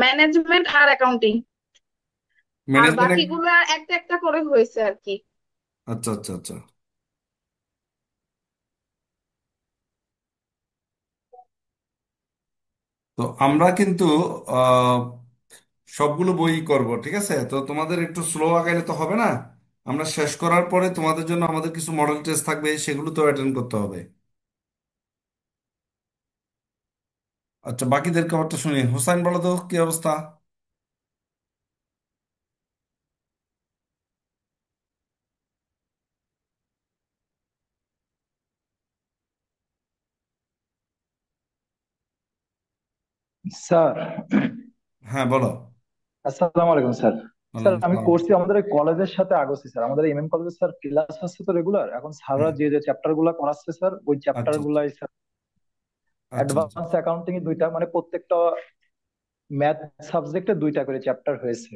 Management আর accounting. আর management. বাকিগুলো একটা একটা করে হয়েছে আর কি। আচ্ছা আচ্ছা আচ্ছা। তো আমরা কিন্তু আহ, সবগুলো বই করব, ঠিক আছে? তো তোমাদের একটু স্লো আগাইলে তো হবে না। আমরা শেষ করার পরে তোমাদের জন্য আমাদের কিছু মডেল টেস্ট থাকবে, সেগুলো তো অ্যাটেন্ড করতে হবে। আচ্ছা, বাকিদের খবরটা শুনি। হোসাইন, বলো তো কি অবস্থা? স্যার, হ্যাঁ, বলো। আসসালামু আলাইকুম স্যার। স্যার, ওয়ালাইকুম আমি সালাম। করছি আমাদের এই কলেজের সাথে আগস্ট স্যার, আমাদের এমএম কলেজের স্যার ক্লাস হচ্ছে তো রেগুলার। এখন স্যাররা হ্যাঁ। যে যে চ্যাপ্টার গুলা করাচ্ছে স্যার, ওই চ্যাপ্টার আচ্ছা আচ্ছা গুলাই স্যার আচ্ছা আচ্ছা। অ্যাডভান্স অ্যাকাউন্টিং এ দুইটা, মানে প্রত্যেকটা ম্যাথ সাবজেক্টে দুইটা করে চ্যাপ্টার হয়েছে।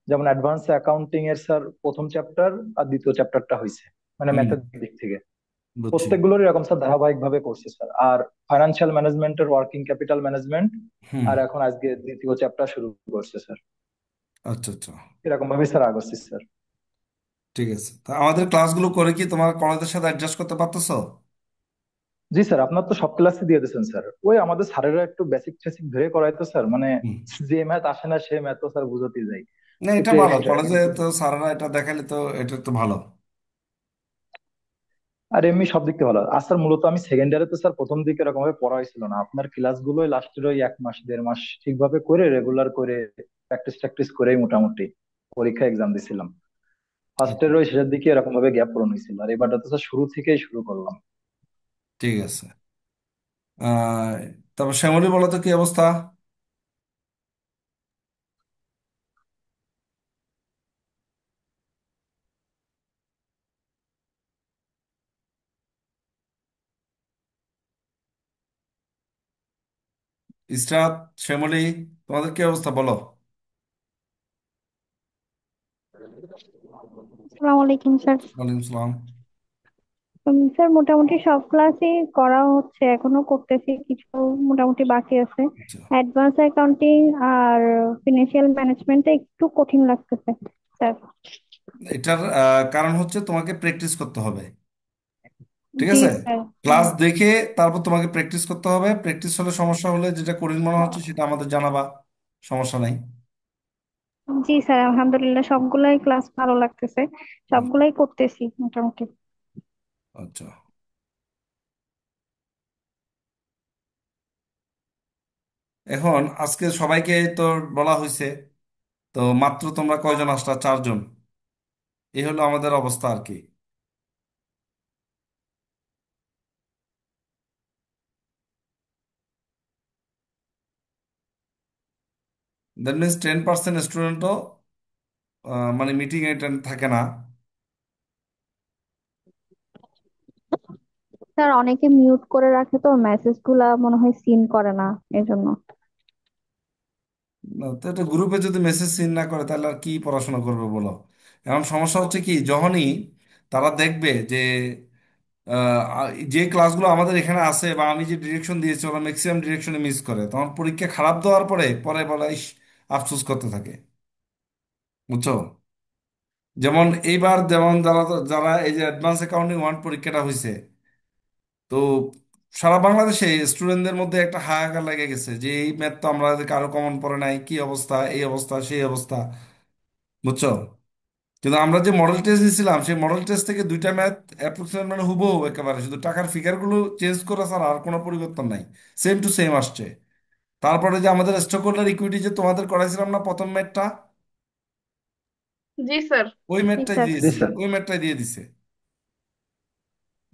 যেমন অ্যাডভান্স অ্যাকাউন্টিং এর স্যার প্রথম চ্যাপ্টার আর দ্বিতীয় চ্যাপ্টারটা হয়েছে, মানে হুম। ম্যাথের দিক থেকে। বুঝছি। প্রত্যেকগুলোর এরকম স্যার ধারাবাহিক ভাবে করছে স্যার। আর ফাইন্যান্সিয়াল ম্যানেজমেন্টের ওয়ার্কিং ক্যাপিটাল ম্যানেজমেন্ট হুম। আর এখন আজকে দ্বিতীয় চ্যাপ্টার শুরু করছে স্যার। আচ্ছা আচ্ছা। এরকম ভাবে স্যার আগস্ট স্যার। ঠিক আছে, তা আমাদের ক্লাসগুলো করে কি তোমার কলেজের সাথে অ্যাডজাস্ট করতে পারতেছো? জি স্যার, আপনার তো সব ক্লাসই দিয়ে দিয়েছেন স্যার। ওই আমাদের স্যারেরা একটু বেসিক টেসিক ধরে করায় তো স্যার, মানে হুম। যে ম্যাথ আসে না সে ম্যাথ তো স্যার বুঝতে যাই, না, এটা একটু ভালো, এক্সট্রা কলেজে কিন্তু। তো স্যাররা এটা দেখালে তো এটা তো ভালো। আর এমনি সব দিক থেকে ভালো। আর স্যার মূলত আমি সেকেন্ড ইয়ারে তো স্যার প্রথম দিকে এরকম ভাবে পড়া হয়েছিল না, আপনার ক্লাসগুলোই লাস্টের ওই 1 মাস 1.5 মাস ঠিকভাবে করে রেগুলার করে প্র্যাকটিস ট্যাকটিস করেই মোটামুটি পরীক্ষা এক্সাম দিছিলাম। ফার্স্ট আচ্ছা, এর ওই শেষের দিকে এরকম ভাবে গ্যাপ পূরণ হয়েছিল, আর এবারটা তো স্যার শুরু থেকেই শুরু করলাম। ঠিক আছে। আহ তারপর শ্যামলী, বলো তো কি অবস্থা? ইসরাত, শ্যামলী, তোমাদের কি অবস্থা বলো? আসসালামু আলাইকুম স্যার। ওয়ালাইকুম সালাম। স্যার মোটামুটি সব ক্লাসই করা হচ্ছে, এখনো করতেছি, কিছু মোটামুটি বাকি আছে। আচ্ছা। অ্যাডভান্স অ্যাকাউন্টিং আর ফিনান্সিয়াল ম্যানেজমেন্টটা একটু কঠিন লাগতেছে স্যার। এটার কারণ হচ্ছে তোমাকে প্র্যাকটিস করতে হবে, ঠিক জি আছে? স্যার। ক্লাস দেখে তারপর তোমাকে প্র্যাকটিস করতে হবে। প্র্যাকটিস হলে সমস্যা হলে যেটা কঠিন মনে হচ্ছে সেটা আমাদের জানাবা, সমস্যা নাই। জি স্যার, আলহামদুলিল্লাহ সবগুলাই ক্লাস ভালো লাগতেছে, হুম। সবগুলাই করতেছি মোটামুটি। আচ্ছা। এখন আজকে সবাইকে তো বলা হয়েছে, তো মাত্র তোমরা কয়জন আসলা? 4 জন। এই হলো আমাদের অবস্থা আর কি। দ্যাট মিনস 10% স্টুডেন্টও মানে মিটিং অ্যাটেন্ড থাকে না। স্যার অনেকে মিউট করে রাখে তো মেসেজ গুলা মনে হয় সিন করে না, এজন্য। না, তো এটা গ্রুপে যদি মেসেজ সিন না করে তাহলে আর কি পড়াশোনা করবে বলো? এখন সমস্যা হচ্ছে কি, যখনই তারা দেখবে যে যে ক্লাসগুলো আমাদের এখানে আছে বা আমি যে ডিরেকশন দিয়েছি ওরা ম্যাক্সিমাম ডিরেকশনে মিস করে, তখন পরীক্ষা খারাপ দেওয়ার পরে পরে বলে ইস, আফসোস করতে থাকে। বুঝছো? যেমন এইবার যেমন যারা যারা এই যে অ্যাডভান্স অ্যাকাউন্টিং 1 পরীক্ষাটা হয়েছে, তো সারা বাংলাদেশে স্টুডেন্টদের মধ্যে একটা হাহাকার লেগে গেছে যে এই ম্যাথ তো আমরা কারো কমন পড়ে নাই, কি অবস্থা, এই অবস্থা সেই অবস্থা। বুঝছো? কিন্তু আমরা যে মডেল টেস্ট দিয়েছিলাম সেই মডেল টেস্ট থেকে 2টা ম্যাথ অ্যাপ্রক্সিমেট মানে হুবহু একেবারে, শুধু টাকার ফিগারগুলো চেঞ্জ করে স্যার, আর কোনো পরিবর্তন নাই। সেম টু সেম আসছে। তারপরে যে আমাদের স্টক হোল্ডার ইকুইটি যে তোমাদের করাইছিলাম না প্রথম ম্যাথটা, জি স্যার। ওই জি ম্যাথটাই স্যার। জি দিয়েছি, স্যার। ওই ম্যাথটাই দিয়ে দিছে।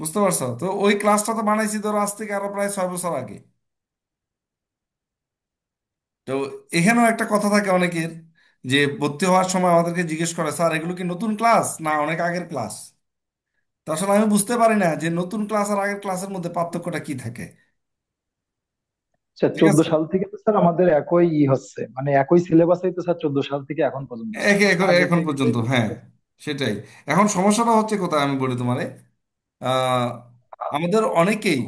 বুঝতে পারছো? তো ওই ক্লাসটা তো বানাইছি ধরো আজ থেকে আরো প্রায় 6 বছর আগে। তো এখানেও একটা কথা থাকে অনেকের, যে ভর্তি হওয়ার সময় আমাদেরকে জিজ্ঞেস করে স্যার এগুলো কি নতুন ক্লাস না অনেক আগের ক্লাস। তো আসলে আমি বুঝতে পারি না যে নতুন ক্লাস আর আগের ক্লাসের মধ্যে পার্থক্যটা কি থাকে। স্যার ঠিক 14 আছে। সাল থেকে তো স্যার আমাদের একই হচ্ছে, মানে একই সিলেবাসই তো স্যার 14 সাল থেকে এখন পর্যন্ত স্যার। আগে এখন থেকে পর্যন্ত, হ্যাঁ। সেটাই। এখন সমস্যাটা হচ্ছে কোথায় আমি বলি তোমারে। আহ, আমাদের অনেকেই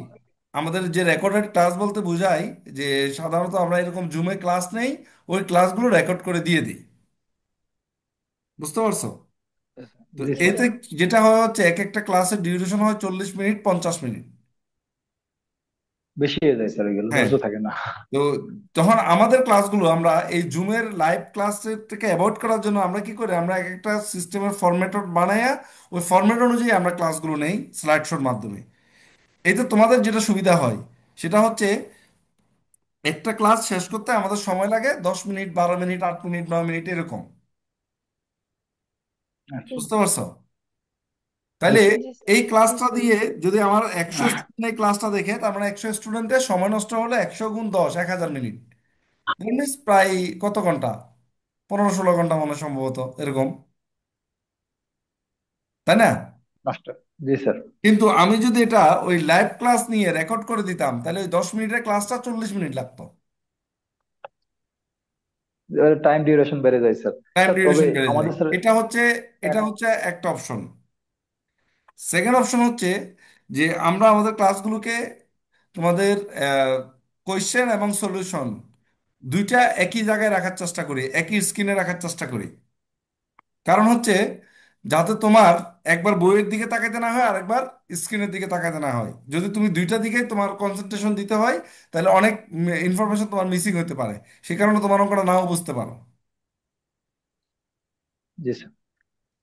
আমাদের যে রেকর্ডেড ক্লাস বলতে বোঝায় যে সাধারণত আমরা এরকম জুমে ক্লাস নেই, ওই ক্লাসগুলো রেকর্ড করে দিয়ে দিই। বুঝতে পারছো? তো জি স্যার। এতে যেটা হয় হচ্ছে এক একটা ক্লাসের ডিউরেশন হয় 40 মিনিট 50 মিনিট। বেশি হয়ে যায় স্যার, এগুলো হ্যাঁ। ধৈর্য থাকে না। তো তখন আমাদের ক্লাসগুলো আমরা এই জুমের লাইভ ক্লাসের থেকে অ্যাভয়েড করার জন্য আমরা কি করি, আমরা এক একটা সিস্টেমের ফরম্যাট বানায়া ওই ফরম্যাট অনুযায়ী আমরা ক্লাসগুলো নেই স্লাইড শোর মাধ্যমে। এতে তোমাদের যেটা সুবিধা হয় সেটা হচ্ছে একটা ক্লাস শেষ করতে আমাদের সময় লাগে 10 মিনিট, 12 মিনিট, 8 মিনিট, 9 মিনিট এরকম। আচ্ছা। জি বুঝতে পারছো? জি তাইলে জি স্যার, এই ক্লাসটা বুঝতে দিয়ে পেরেছি। যদি আমার 100 স্টুডেন্ট এই ক্লাসটা দেখে, তার মানে 100 স্টুডেন্টের সময় নষ্ট হলে 100 গুণ 10, 1000 মিনিট। মিনস প্রায় কত ঘন্টা? 15-16 ঘন্টা মনে হয় সম্ভবত এরকম, তাই না? নষ্ট। জি স্যার। কিন্তু আমি যদি এটা ওই লাইভ ক্লাস নিয়ে রেকর্ড করে দিতাম তাহলে ওই 10 মিনিটের ক্লাসটা 40 মিনিট লাগতো। টাইম ডিউরেশন বেড়ে যায় স্যার। টাইম স্যার তবে ডিউরেশন বেড়ে যায়। আমাদের স্যার এটা হচ্ছে একটা অপশন। সেকেন্ড অপশন হচ্ছে যে আমরা আমাদের ক্লাসগুলোকে তোমাদের কোয়েশ্চেন এবং সলিউশন দুইটা একই জায়গায় রাখার চেষ্টা করি, একই স্ক্রিনে রাখার চেষ্টা করি। কারণ হচ্ছে যাতে তোমার একবার বইয়ের দিকে তাকাইতে না হয় আর একবার স্ক্রিনের দিকে তাকাইতে না হয়। যদি তুমি দুইটা দিকে তোমার কনসেন্ট্রেশন দিতে হয় তাহলে অনেক ইনফরমেশন তোমার মিসিং হতে পারে, সে কারণে তোমার অঙ্কটা নাও বুঝতে পারো। জি স্যার।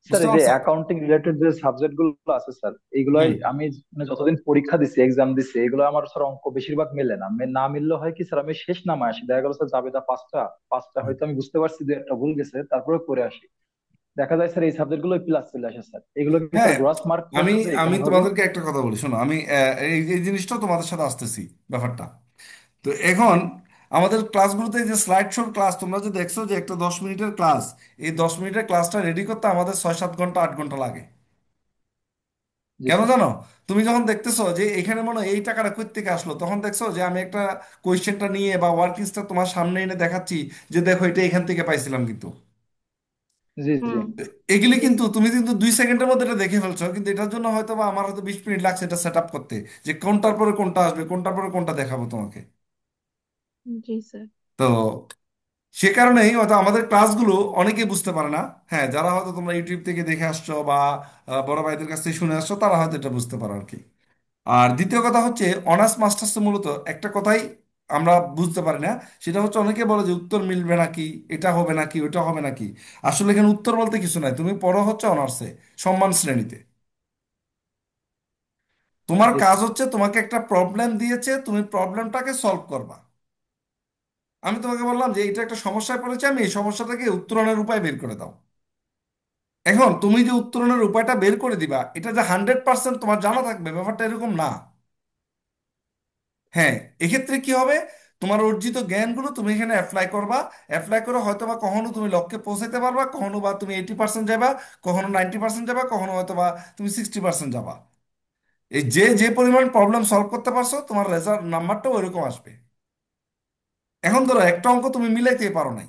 স্যার বুঝতে এই যে পারছো? অ্যাকাউন্টিং রিলেটেড যে সাবজেক্ট গুলো আছে স্যার, এইগুলাই হুম। আমি মানে যতদিন পরীক্ষা দিছি, এক্সাম দিছি, এগুলো আমার স্যার অঙ্ক বেশিরভাগ মেলে না। না মিললে হয় কি স্যার, আমি শেষ নামায় আসি, দেখা গেল স্যার জাবেদা পাঁচটা, পাঁচটা হয়তো আমি বুঝতে পারছি যে একটা ভুল গেছে, তারপরে করে আসি। দেখা যায় স্যার এই সাবজেক্ট গুলো প্লাস চলে আসে স্যার। এগুলো কি স্যার হ্যাঁ, গ্রস মার্ক আমি রাখা যায় আমি কোনোভাবে? তোমাদেরকে একটা কথা বলি, শোনো। আমি এই এই জিনিসটা তোমাদের সাথে আসতেছি ব্যাপারটা। তো এখন আমাদের ক্লাসগুলোতে যে স্লাইড শোর ক্লাস তোমরা যে দেখছো যে একটা 10 মিনিটের ক্লাস, এই 10 মিনিটের ক্লাসটা রেডি করতে আমাদের 6-7 ঘন্টা 8 ঘন্টা লাগে। জি কেন স্যার। জানো? তুমি যখন দেখতেছো যে এখানে মনে হয় এই টাকাটা কই থেকে আসলো, তখন দেখছো যে আমি একটা কোয়েশ্চেনটা নিয়ে বা ওয়ার্কিংসটা তোমার সামনে এনে দেখাচ্ছি যে দেখো এটা এখান থেকে পাইছিলাম কিন্তু। জি জি। হুম। এগুলি জি কিন্তু তুমি কিন্তু 2 সেকেন্ডের মধ্যে এটা দেখে ফেলছো, কিন্তু এটার জন্য হয়তো বা আমার হয়তো 20 মিনিট লাগছে এটা সেট আপ করতে, যে কোনটার পরে কোনটা আসবে, কোনটার পরে কোনটা দেখাবো তোমাকে। জি স্যার। তো সে কারণেই হয়তো আমাদের ক্লাসগুলো অনেকে বুঝতে পারে না। হ্যাঁ, যারা হয়তো তোমরা ইউটিউব থেকে দেখে আসছো বা বড় ভাইদের কাছ থেকে শুনে আসছো তারা হয়তো এটা বুঝতে পারো আর কি। আর দ্বিতীয় কথা হচ্ছে অনার্স মাস্টার্স মূলত একটা কথাই আমরা বুঝতে পারি না, সেটা হচ্ছে অনেকে বলে যে উত্তর মিলবে নাকি, এটা হবে নাকি, ওটা হবে নাকি। আসলে এখানে উত্তর বলতে কিছু নাই, তুমি পড়ো হচ্ছে অনার্সে সম্মান শ্রেণীতে। তোমার জি কাজ স্যার। হচ্ছে তোমাকে একটা প্রবলেম দিয়েছে, তুমি প্রবলেমটাকে সলভ করবা। আমি তোমাকে বললাম যে এটা একটা সমস্যায় পড়েছে, আমি এই সমস্যাটাকে উত্তরণের উপায় বের করে দাও। এখন তুমি যে উত্তরণের উপায়টা বের করে দিবা এটা যে 100% তোমার জানা থাকবে ব্যাপারটা এরকম না। হ্যাঁ, এক্ষেত্রে কি হবে, তোমার অর্জিত জ্ঞানগুলো তুমি এখানে অ্যাপ্লাই করবা। অ্যাপ্লাই করে হয়তো বা কখনো তুমি লক্ষ্যে পৌঁছাতে পারবা, কখনো বা তুমি 80% যাবা, কখনো 90% যাবা, কখনো হয়তো বা তুমি 60% যাবা। এই যে যে পরিমাণ প্রবলেম সলভ করতে পারছো তোমার রেজাল্ট নাম্বারটাও ওইরকম আসবে। এখন ধরো একটা অঙ্ক তুমি মিলাইতে পারো নাই,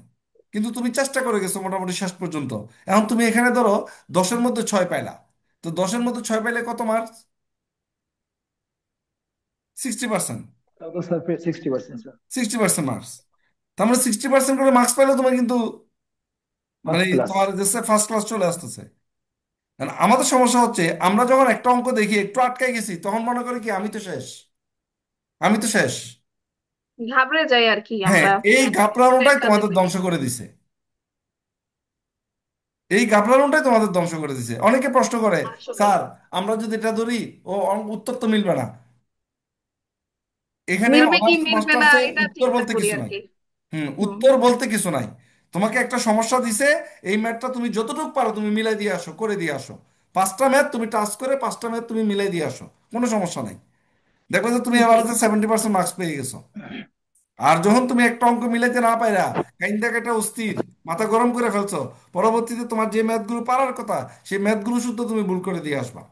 কিন্তু তুমি চেষ্টা করে গেছো মোটামুটি শেষ পর্যন্ত। এখন তুমি এখানে ধরো 10-এর মধ্যে 6 পাইলা। তো 10-এর মধ্যে 6 পাইলে কত মার্কস? 60%। তাও তো স্যার 60% স্যার। 60% মার্কস। তার মানে 60% করে মার্কস পাইলে তোমার কিন্তু মানে ফার্স্ট ক্লাস। তোমার দেশে ফার্স্ট ক্লাস চলে আসতেছে। কারণ আমাদের সমস্যা হচ্ছে আমরা যখন একটা অঙ্ক দেখি একটু আটকাই গেছি তখন মনে করি কি আমি তো শেষ, আমি তো শেষ। ঘাবড়ে যাই আর কি হ্যাঁ, আমরা। এই একটা ঘাপলানোটাই একটা তোমাদের দেখে। ধ্বংস করে দিছে। এই ঘাপলানোটাই তোমাদের ধ্বংস করে দিছে। অনেকে প্রশ্ন করে, আসলে স্যার আমরা যদি এটা ধরি ও উত্তর তো মিলবে না। এখানে মিলবে কি অনার্স মিলবে না মাস্টার্সে এটা উত্তর চিন্তা বলতে করি কিছু আর নাই। কি। হুম। উত্তর বলতে কিছু নাই। তোমাকে একটা সমস্যা দিছে, এই ম্যাথটা তুমি যতটুকু পারো তুমি মিলাই দিয়ে আসো, করে দিয়ে আসো। 5টা ম্যাথ তুমি টাচ করে 5টা ম্যাথ তুমি মিলাই দিয়ে আসো, কোনো সমস্যা নাই। দেখো যে তুমি জি। এবারে 70% মার্কস পেয়ে গেছো। আর যখন তুমি একটা অঙ্ক মিলাইতে না পাইরা কাইন্দা কাটা অস্থির মাথা গরম করে ফেলছো, পরবর্তীতে তোমার যে ম্যাথগুলো পারার কথা সেই ম্যাথগুলো শুদ্ধ তুমি ভুল করে দিয়ে আসবা,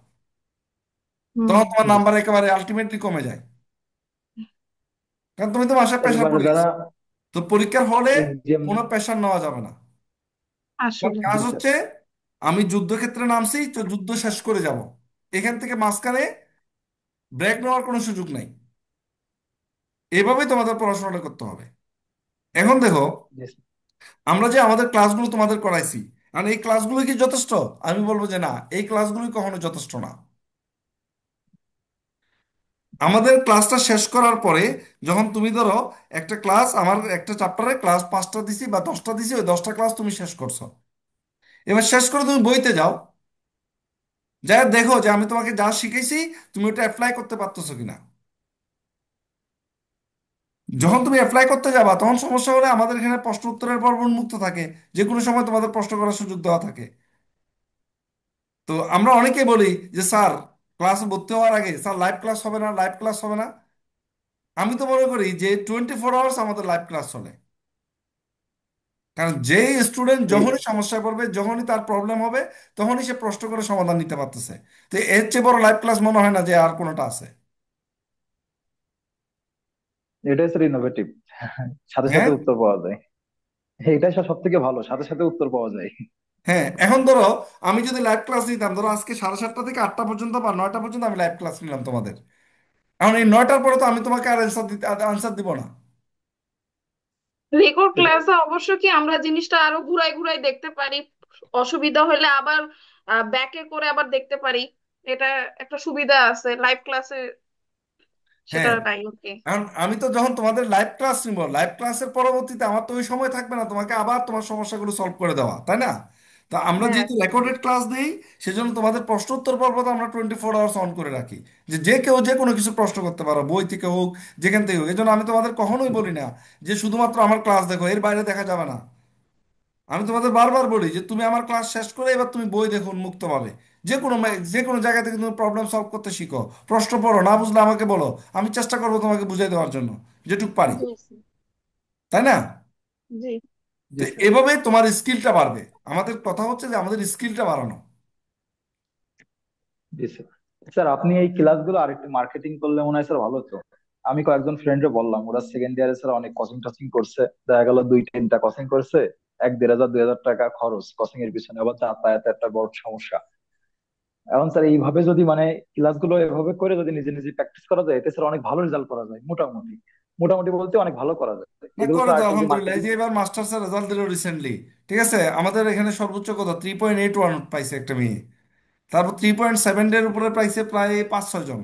হুম। তখন তোমার জি নাম্বার স্যার। একেবারে আলটিমেটলি কমে যায়। কারণ তুমি তো মাসে স্যার প্রেশার এবারে পড়ে যারা গেছো। তো পরীক্ষার হলে এসডিএম। কোনো প্রেশার নেওয়া যাবে না। তোমার আসলে কাজ জি স্যার। হচ্ছে আমি যুদ্ধক্ষেত্রে নামছি তো যুদ্ধ শেষ করে যাব, এখান থেকে মাঝখানে ব্রেক নেওয়ার কোনো সুযোগ নাই। এভাবেই তোমাদের পড়াশোনাটা করতে হবে। এখন দেখো, জি আমরা যে আমাদের ক্লাসগুলো তোমাদের করাইছি, আর এই ক্লাসগুলো কি যথেষ্ট? আমি বলবো যে না, এই ক্লাসগুলো কখনো যথেষ্ট না। আমাদের ক্লাসটা শেষ করার পরে, যখন তুমি ধরো একটা ক্লাস, আমার একটা চ্যাপ্টারে ক্লাস 5টা দিছি বা 10টা দিছি, ওই 10টা ক্লাস তুমি শেষ করছো। এবার শেষ করে তুমি বইতে যাও, যা দেখো যে আমি তোমাকে যা শিখেছি তুমি ওটা অ্যাপ্লাই করতে পারতেছো কিনা। যখন তুমি অ্যাপ্লাই করতে যাবা তখন সমস্যা হলে আমাদের এখানে প্রশ্ন উত্তরের পর্ব উন্মুক্ত থাকে, যে কোনো সময় তোমাদের প্রশ্ন করার সুযোগ দেওয়া থাকে। তো আমরা অনেকেই বলি যে স্যার, ক্লাসে ভর্তি হওয়ার আগে স্যার লাইভ ক্লাস হবে না, লাইভ ক্লাস হবে না। আমি তো মনে করি যে 24 আওয়ার্স আমাদের লাইভ ক্লাস চলে। কারণ যে স্টুডেন্ট এই যখনই সমস্যায় পড়বে, যখনই তার প্রবলেম হবে, তখনই সে প্রশ্ন করে সমাধান নিতে পারতেছে। তো এর চেয়ে বড় লাইভ ক্লাস মনে হয় না যে আর কোনোটা আছে। এটাই স্যার ইনোভেটিভ, সাথে সাথে হ্যাঁ, উত্তর পাওয়া যায়। এইটাই স্যার সব থেকে ভালো, সাথে সাথে উত্তর পাওয়া যায়। হ্যাঁ। এখন ধরো আমি যদি লাইভ ক্লাস নিতাম, ধরো আজকে 7:30 থেকে 8টা পর্যন্ত বা 9টা পর্যন্ত আমি লাইভ ক্লাস নিলাম তোমাদের। এখন এই 9টার পরে তো আমি তোমাকে আর আনসার দিব না। রেকর্ড এটাই ক্লাসে অবশ্য কি আমরা জিনিসটা আরো ঘুরাই ঘুরাই দেখতে পারি, অসুবিধা হলে আবার ব্যাকে করে আবার দেখতে পারি। এটা একটা সুবিধা আছে লাইভ ক্লাসে, সেটা হ্যাঁ, নাই। ওকে। এখন আমি তো যখন তোমাদের লাইভ ক্লাস নিব, লাইভ ক্লাসের পরবর্তীতে আমার তো ওই সময় থাকবে না তোমাকে আবার তোমার সমস্যাগুলো সলভ করে দেওয়া, তাই না? তা আমরা হ্যাঁ। যেহেতু রেকর্ডেড ক্লাস দিই, সেজন্য তোমাদের প্রশ্ন উত্তর পর্ব তো আমরা 24 আওয়ার্স অন করে রাখি, যে যে কেউ যে কোনো কিছু প্রশ্ন করতে পারো, বই থেকে হোক, যেখান থেকে হোক। এই জন্য আমি তোমাদের কখনোই বলি না যে শুধুমাত্র আমার ক্লাস দেখো, এর বাইরে দেখা যাবে না। আমি তোমাদের বারবার বলি যে তুমি আমার ক্লাস শেষ করে এবার তুমি বই দেখো মুক্তভাবে। যে কোনো জায়গা থেকে তুমি প্রবলেম সলভ করতে শিখো, প্রশ্ন পড়ো, না বুঝলে আমাকে বলো, আমি চেষ্টা করবো তোমাকে বুঝিয়ে দেওয়ার জন্য যেটুক পারি, জি স্যার। তাই না? জি। তো জি স্যার। এভাবে তোমার স্কিলটা বাড়বে। আমাদের কথা হচ্ছে যে আমাদের স্কিলটা বাড়ানো। জি স্যার। স্যার আপনি এই ক্লাসগুলো আরেকটু মার্কেটিং করলে মনে হয় স্যার ভালো হতো। আমি কয়েকজন ফ্রেন্ডে বললাম, ওরা সেকেন্ড ইয়ারে স্যার অনেক কোচিং টোচিং করছে, দেখা গেল 2-3টা কোচিং করছে, 1-1.5 হাজার 2 হাজার টাকা খরচ কোচিং এর পিছনে, আবার যাতায়াতের একটা বড় সমস্যা। এখন স্যার এইভাবে যদি মানে ক্লাসগুলো এভাবে করে যদি নিজে নিজে প্র্যাকটিস করা যায়, এতে স্যার অনেক ভালো রেজাল্ট করা যায় মোটামুটি। মোটামুটি বলতে অনেক ভালো করা যায়। না, এগুলো করে স্যার তো আরেকটু যদি আলহামদুলিল্লাহ। এই মার্কেটিং। যে এবার মাস্টার্সের রেজাল্ট দিল রিসেন্টলি, ঠিক আছে, আমাদের এখানে সর্বোচ্চ কত 3.81 পাইছে একটা মেয়ে। তারপর 3.7 এর উপরে পাইছে প্রায় 5-6 জন।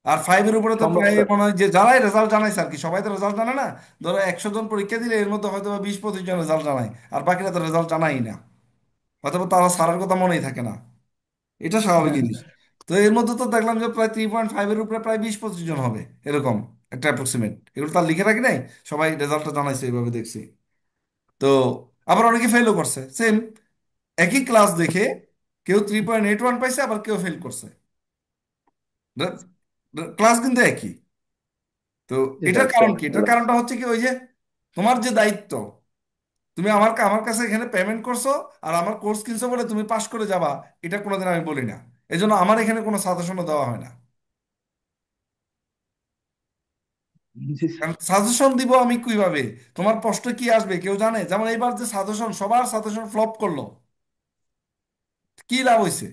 আর 5 এর উপরে তো সম্ভব প্রায় স্যার। মনে হয় যে যারাই রেজাল্ট জানাইছে আর কি, সবাই তো রেজাল্ট জানে না। ধরো 100 জন পরীক্ষা দিলে এর মধ্যে হয়তো বা 20-25 জন রেজাল্ট জানায়, আর বাকিরা তো রেজাল্ট জানাই না। অথবা তারা স্যারের কথা মনেই থাকে না। এটা স্বাভাবিক হ্যাঁ জিনিস। স্যার। তো এর মধ্যে তো দেখলাম যে প্রায় 3.5-এর উপরে প্রায় 20-25 জন হবে, এরকম একটা অ্যাপ্রক্সিমেট। এগুলো তার লিখে রাখি নাই, সবাই রেজাল্টটা জানাইছে এইভাবে দেখছি। তো আবার অনেকে ফেলও করছে সেম, একই ক্লাস দেখে কেউ 3.81 পাইছে, আবার কেউ ফেল করছে। ক্লাস কিন্তু একই। তো জি স্যার এটার কারণ সেম কি? এটার ক্লাস। কারণটা হচ্ছে কি, ওই যে তোমার যে দায়িত্ব, তুমি আমার কাছে এখানে পেমেন্ট করছো, আর আমার কোর্স কিনছো বলে তুমি পাশ করে যাবা, এটা কোনোদিন আমি বলি না। এই জন্য আমার এখানে কোনো সাজেশনও দেওয়া হয় না। জি স্যার। কারণ সাজেশন দিব আমি কিভাবে, তোমার প্রশ্ন কি আসবে কেউ জানে? যেমন এইবার যে সাজেশন, সবার সাজেশন ফ্লপ করলো, কি লাভ হয়েছে?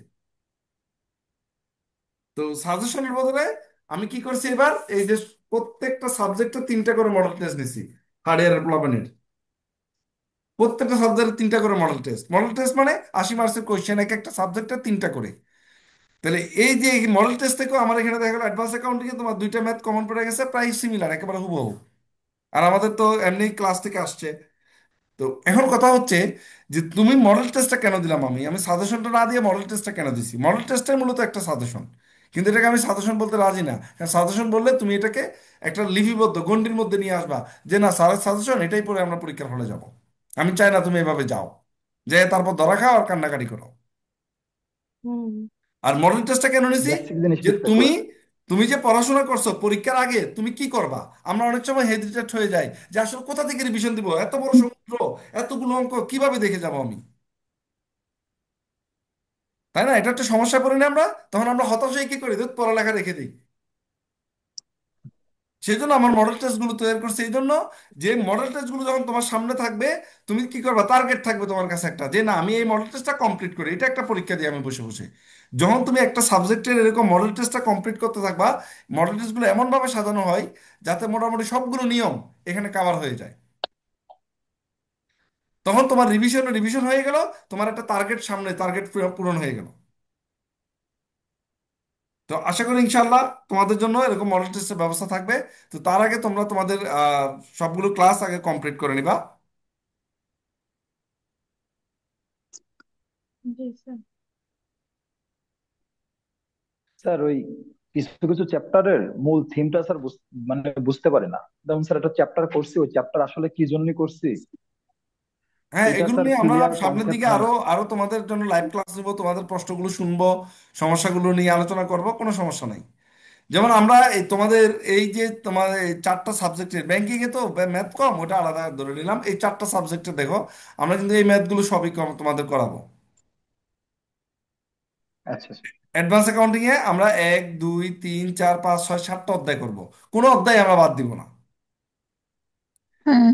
তো সাজেশনের বদলে আমি কি করছি এবার, এই যে প্রত্যেকটা সাবজেক্টে 3টা করে মডেল টেস্ট নিছি। থার্ড ইয়ার প্লাবনের প্রত্যেকটা সাবজেক্টে 3টা করে মডেল টেস্ট। মডেল টেস্ট মানে 80 মার্কসের কোয়েশ্চেন, এক একটা সাবজেক্টে 3টা করে। তাহলে এই যে মডেল টেস্ট থেকেও আমার এখানে দেখা গেলো অ্যাডভান্স অ্যাকাউন্টিং এ তোমার 2টা ম্যাথ কমন পড়ে গেছে, প্রায় সিমিলার, একেবারে হুবহু। আর আমাদের তো এমনি ক্লাস থেকে আসছে। তো এখন কথা হচ্ছে যে তুমি মডেল টেস্টটা কেন দিলাম? আমি আমি সাজেশনটা না দিয়ে মডেল টেস্টটা কেন দিছি? মডেল টেস্টের মূলত একটা সাজেশন, কিন্তু এটাকে আমি সাজেশন বলতে রাজি না। কারণ সাজেশন বললে তুমি এটাকে একটা লিপিবদ্ধ গণ্ডির মধ্যে নিয়ে আসবা, যে না স্যারের সাজেশন এটাই পরে আমরা পরীক্ষার হলে যাব। আমি চাই না তুমি এভাবে যাও, যে তারপর ধরা খাও আর কান্নাকাটি করো। হুম। আর মডেল টেস্টটা কেন নিছি? বেসিক জিনিস যে শিখতে তুমি ক্লাস। তুমি যে পড়াশোনা করছো পরীক্ষার আগে তুমি কি করবা। আমরা অনেক সময় হেজিটেট হয়ে যাই যে আসলে কোথা থেকে রিভিশন দিব, এত বড় সমুদ্র, এতগুলো অঙ্ক কিভাবে দেখে যাব আমি, তাই না? এটা একটা সমস্যা পড়ি না আমরা? তখন আমরা হতাশ হয়ে কি করি, ধুর, পড়ালেখা রেখে দিই। সেই জন্য আমার মডেল টেস্ট গুলো তৈরি করছি, এই জন্য যে মডেল টেস্ট গুলো যখন তোমার সামনে থাকবে, তুমি কি করবা, টার্গেট থাকবে তোমার কাছে একটা, যে না আমি এই মডেল টেস্টটা কমপ্লিট করি, এটা একটা পরীক্ষা দিই আমি বসে বসে। যখন তুমি একটা সাবজেক্টের এরকম মডেল টেস্টটা কমপ্লিট করতে থাকবা, মডেল টেস্টগুলো এমনভাবে সাজানো হয় যাতে মোটামুটি সবগুলো নিয়ম এখানে কাভার হয়ে যায়। তখন তোমার রিভিশন রিভিশন হয়ে গেল, তোমার একটা টার্গেট সামনে, টার্গেট পূরণ হয়ে গেল। তো আশা করি ইনশাল্লাহ তোমাদের জন্য এরকম মডেল টেস্টের ব্যবস্থা থাকবে। তো তার আগে তোমরা তোমাদের সবগুলো ক্লাস আগে কমপ্লিট করে নিবা। জি স্যার। স্যার ওই কিছু কিছু চ্যাপ্টারের মূল থিমটা স্যার মানে বুঝতে পারি না। যেমন স্যার একটা চ্যাপ্টার করছি, ওই চ্যাপ্টার আসলে কি জন্য করছি হ্যাঁ, এটা এগুলো স্যার নিয়ে আমরা ক্লিয়ার সামনের কনসেপ্ট দিকে নাই। আরো আরো তোমাদের জন্য লাইভ ক্লাস নিব, তোমাদের প্রশ্নগুলো শুনবো, সমস্যাগুলো নিয়ে আলোচনা করব, কোনো সমস্যা নাই। যেমন আমরা এই তোমাদের এই যে তোমার এই চারটা সাবজেক্টের ব্যাংকিং এ তো ম্যাথ কম, ওটা আলাদা ধরে নিলাম, এই চারটা সাবজেক্টে দেখো আমরা কিন্তু এই ম্যাথগুলো সবই তোমাদের করাবো। আচ্ছা স্যার। অ্যাডভান্স অ্যাকাউন্টিং এ আমরা 1 2 3 4 5 6 7টা অধ্যায় করব, কোনো অধ্যায় আমরা বাদ দিব না। হ্যাঁ।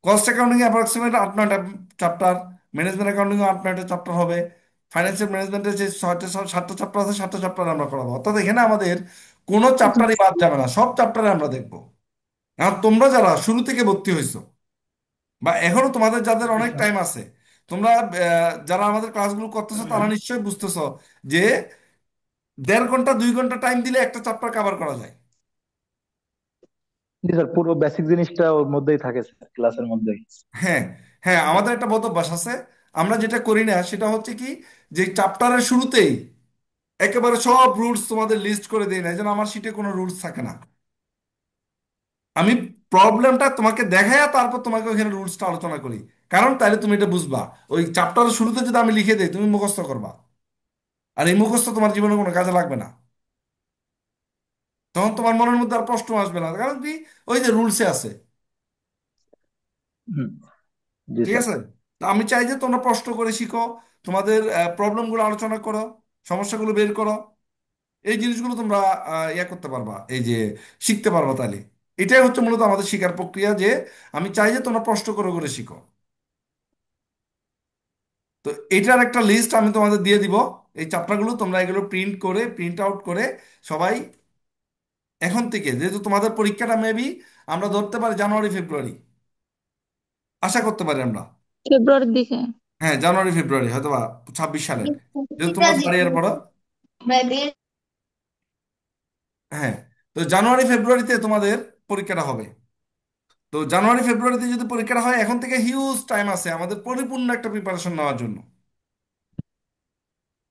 কস্ট অ্যাকাউন্টিং এ অ্যাপ্রক্সিমেট 8 9টা চ্যাপ্টার, ম্যানেজমেন্ট অ্যাকাউন্টিং 8 9টা চ্যাপ্টার হবে, ফাইন্যান্সিয়াল ম্যানেজমেন্টের যে 7টা চ্যাপ্টার আছে 7টা চ্যাপ্টার আমরা করাবো। অর্থাৎ এখানে আমাদের কোনো জি চ্যাপ্টারই বাদ যাবে না, সব চ্যাপ্টারে আমরা দেখবো। এখন তোমরা যারা শুরু থেকে ভর্তি হয়েছো বা এখনো তোমাদের যাদের জি অনেক স্যার। টাইম আছে, তোমরা যারা আমাদের ক্লাসগুলো করতেছো তারা নিশ্চয়ই বুঝতেছো যে 1.5 ঘন্টা 2 ঘন্টা টাইম দিলে একটা চ্যাপ্টার কভার করা যায়। জি স্যার, পুরো বেসিক জিনিসটা ওর মধ্যেই থাকে স্যার, ক্লাসের মধ্যেই। হ্যাঁ, হ্যাঁ, আমাদের একটা বদ অভ্যাস আছে, আমরা যেটা করি না সেটা হচ্ছে কি, যে চ্যাপ্টারের শুরুতেই একেবারে সব রুলস তোমাদের লিস্ট করে দিই না, যেন আমার শিটে কোনো রুলস থাকে না। আমি প্রবলেমটা তোমাকে দেখাই তারপর তোমাকে ওখানে রুলসটা আলোচনা করি, কারণ তাহলে তুমি এটা বুঝবা। ওই চ্যাপ্টারের শুরুতে যদি আমি লিখে দিই তুমি মুখস্থ করবা, আর এই মুখস্থ তোমার জীবনে কোনো কাজে লাগবে না। তখন তোমার মনের মধ্যে আর প্রশ্ন আসবে না, কারণ কি, ওই যে রুলসে আছে। হুম, জি ঠিক স্যার। আছে? তো আমি চাই যে তোমরা প্রশ্ন করে শিখো, তোমাদের প্রবলেমগুলো আলোচনা করো, সমস্যাগুলো বের করো, এই জিনিসগুলো তোমরা ইয়া করতে পারবা, এই যে শিখতে পারবা তাহলে। এটাই হচ্ছে মূলত আমাদের শেখার প্রক্রিয়া, যে আমি চাই যে তোমরা প্রশ্ন করে করে শিখো। তো এটার একটা লিস্ট আমি তোমাদের দিয়ে দিব, এই চ্যাপ্টারগুলো তোমরা এগুলো প্রিন্ট করে প্রিন্ট আউট করে সবাই এখন থেকে, যেহেতু তোমাদের পরীক্ষাটা মেবি আমরা ধরতে পারি জানুয়ারি ফেব্রুয়ারি, আশা করতে পারি আমরা। ফেব্রুয়ারির দিকে। হ্যাঁ, জানুয়ারি ফেব্রুয়ারি হয়তো বা 26 সালের, যেহেতু তোমরা থার্ড ইয়ার পড়ো। হ্যাঁ, তো জানুয়ারি ফেব্রুয়ারিতে তোমাদের পরীক্ষাটা হবে। তো জানুয়ারি ফেব্রুয়ারিতে যদি পরীক্ষাটা হয়, এখন থেকে হিউজ টাইম আছে আমাদের পরিপূর্ণ একটা প্রিপারেশন নেওয়ার জন্য।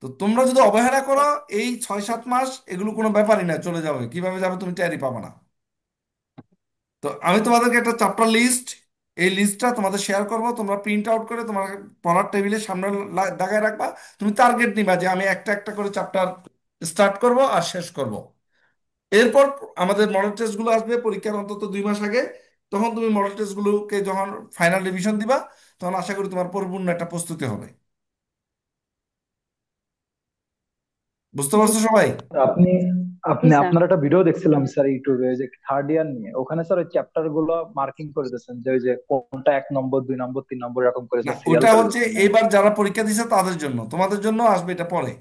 তো তোমরা যদি অবহেলা করো, এই 6 7 মাস এগুলো কোনো ব্যাপারই না, চলে যাবে, কিভাবে যাবে তুমি টেরই পাবে না। তো আমি তোমাদেরকে একটা চ্যাপ্টার লিস্ট, এই লিস্টটা তোমাদের শেয়ার করব, তোমরা প্রিন্ট আউট করে তোমার পড়ার টেবিলের সামনে দাগায় রাখবা। তুমি টার্গেট নিবা যে আমি একটা একটা করে চ্যাপ্টার স্টার্ট করব আর শেষ করব। এরপর আমাদের মডেল টেস্টগুলো আসবে পরীক্ষার অন্তত 2 মাস আগে। তখন তুমি মডেল টেস্টগুলোকে যখন ফাইনাল রিভিশন দিবা, তখন আশা করি তোমার পরিপূর্ণ একটা প্রস্তুতি হবে। বুঝতে জি পারছো সবাই? আপনি জি আপনি স্যার। আপনার একটা ভিডিও দেখছিলাম স্যার ইউটিউবে, ওই যে থার্ড ইয়ার নিয়ে, ওখানে স্যার ওই চ্যাপ্টার গুলো মার্কিং করে দিয়েছেন, যে ওই যে কোনটা 1 নম্বর 2 নম্বর 3 নম্বর এরকম করে না, স্যার সিরিয়াল ওটা করে হচ্ছে দিয়েছেন। এইবার যারা পরীক্ষা দিছে তাদের জন্য, তোমাদের জন্য আসবে এটা পরে।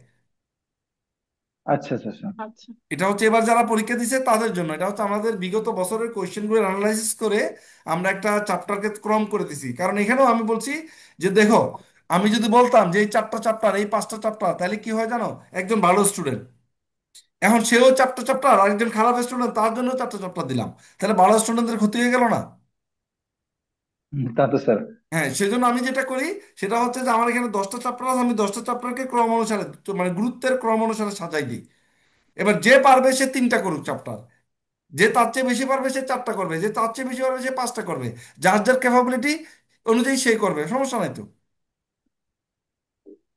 আচ্ছা আচ্ছা আচ্ছা। আচ্ছা। এটা হচ্ছে এবার যারা পরীক্ষা দিছে তাদের জন্য, এটা হচ্ছে আমাদের বিগত বছরের কোয়েশ্চেনগুলো অ্যানালাইসিস করে আমরা একটা চ্যাপ্টারকে ক্রম করে দিছি। কারণ এখানেও আমি বলছি যে দেখো, আমি যদি বলতাম যে এই 4টা চ্যাপ্টার এই 5টা চ্যাপ্টার, তাহলে কি হয় জানো, একজন ভালো স্টুডেন্ট, এখন সেও 4টা চ্যাপ্টার, আর একজন খারাপ স্টুডেন্ট তার জন্য 4টা চ্যাপ্টার দিলাম, তাহলে ভালো স্টুডেন্টদের ক্ষতি হয়ে গেল না? তা তো স্যার। হ্যাঁ, সেজন্য আমি যেটা করি সেটা হচ্ছে যে আমার এখানে 10টা চ্যাপ্টার আছে, আমি 10টা চ্যাপ্টারকে ক্রম অনুসারে, মানে গুরুত্বের ক্রম অনুসারে সাজাই দিই। এবার যে পারবে সে 3টা করুক চ্যাপ্টার, যে তার চেয়ে বেশি পারবে সে 4টা করবে, যে তার চেয়ে বেশি পারবে সে 5টা করবে, যার যার ক্যাপাবিলিটি অনুযায়ী সেই করবে, সমস্যা নাই তো।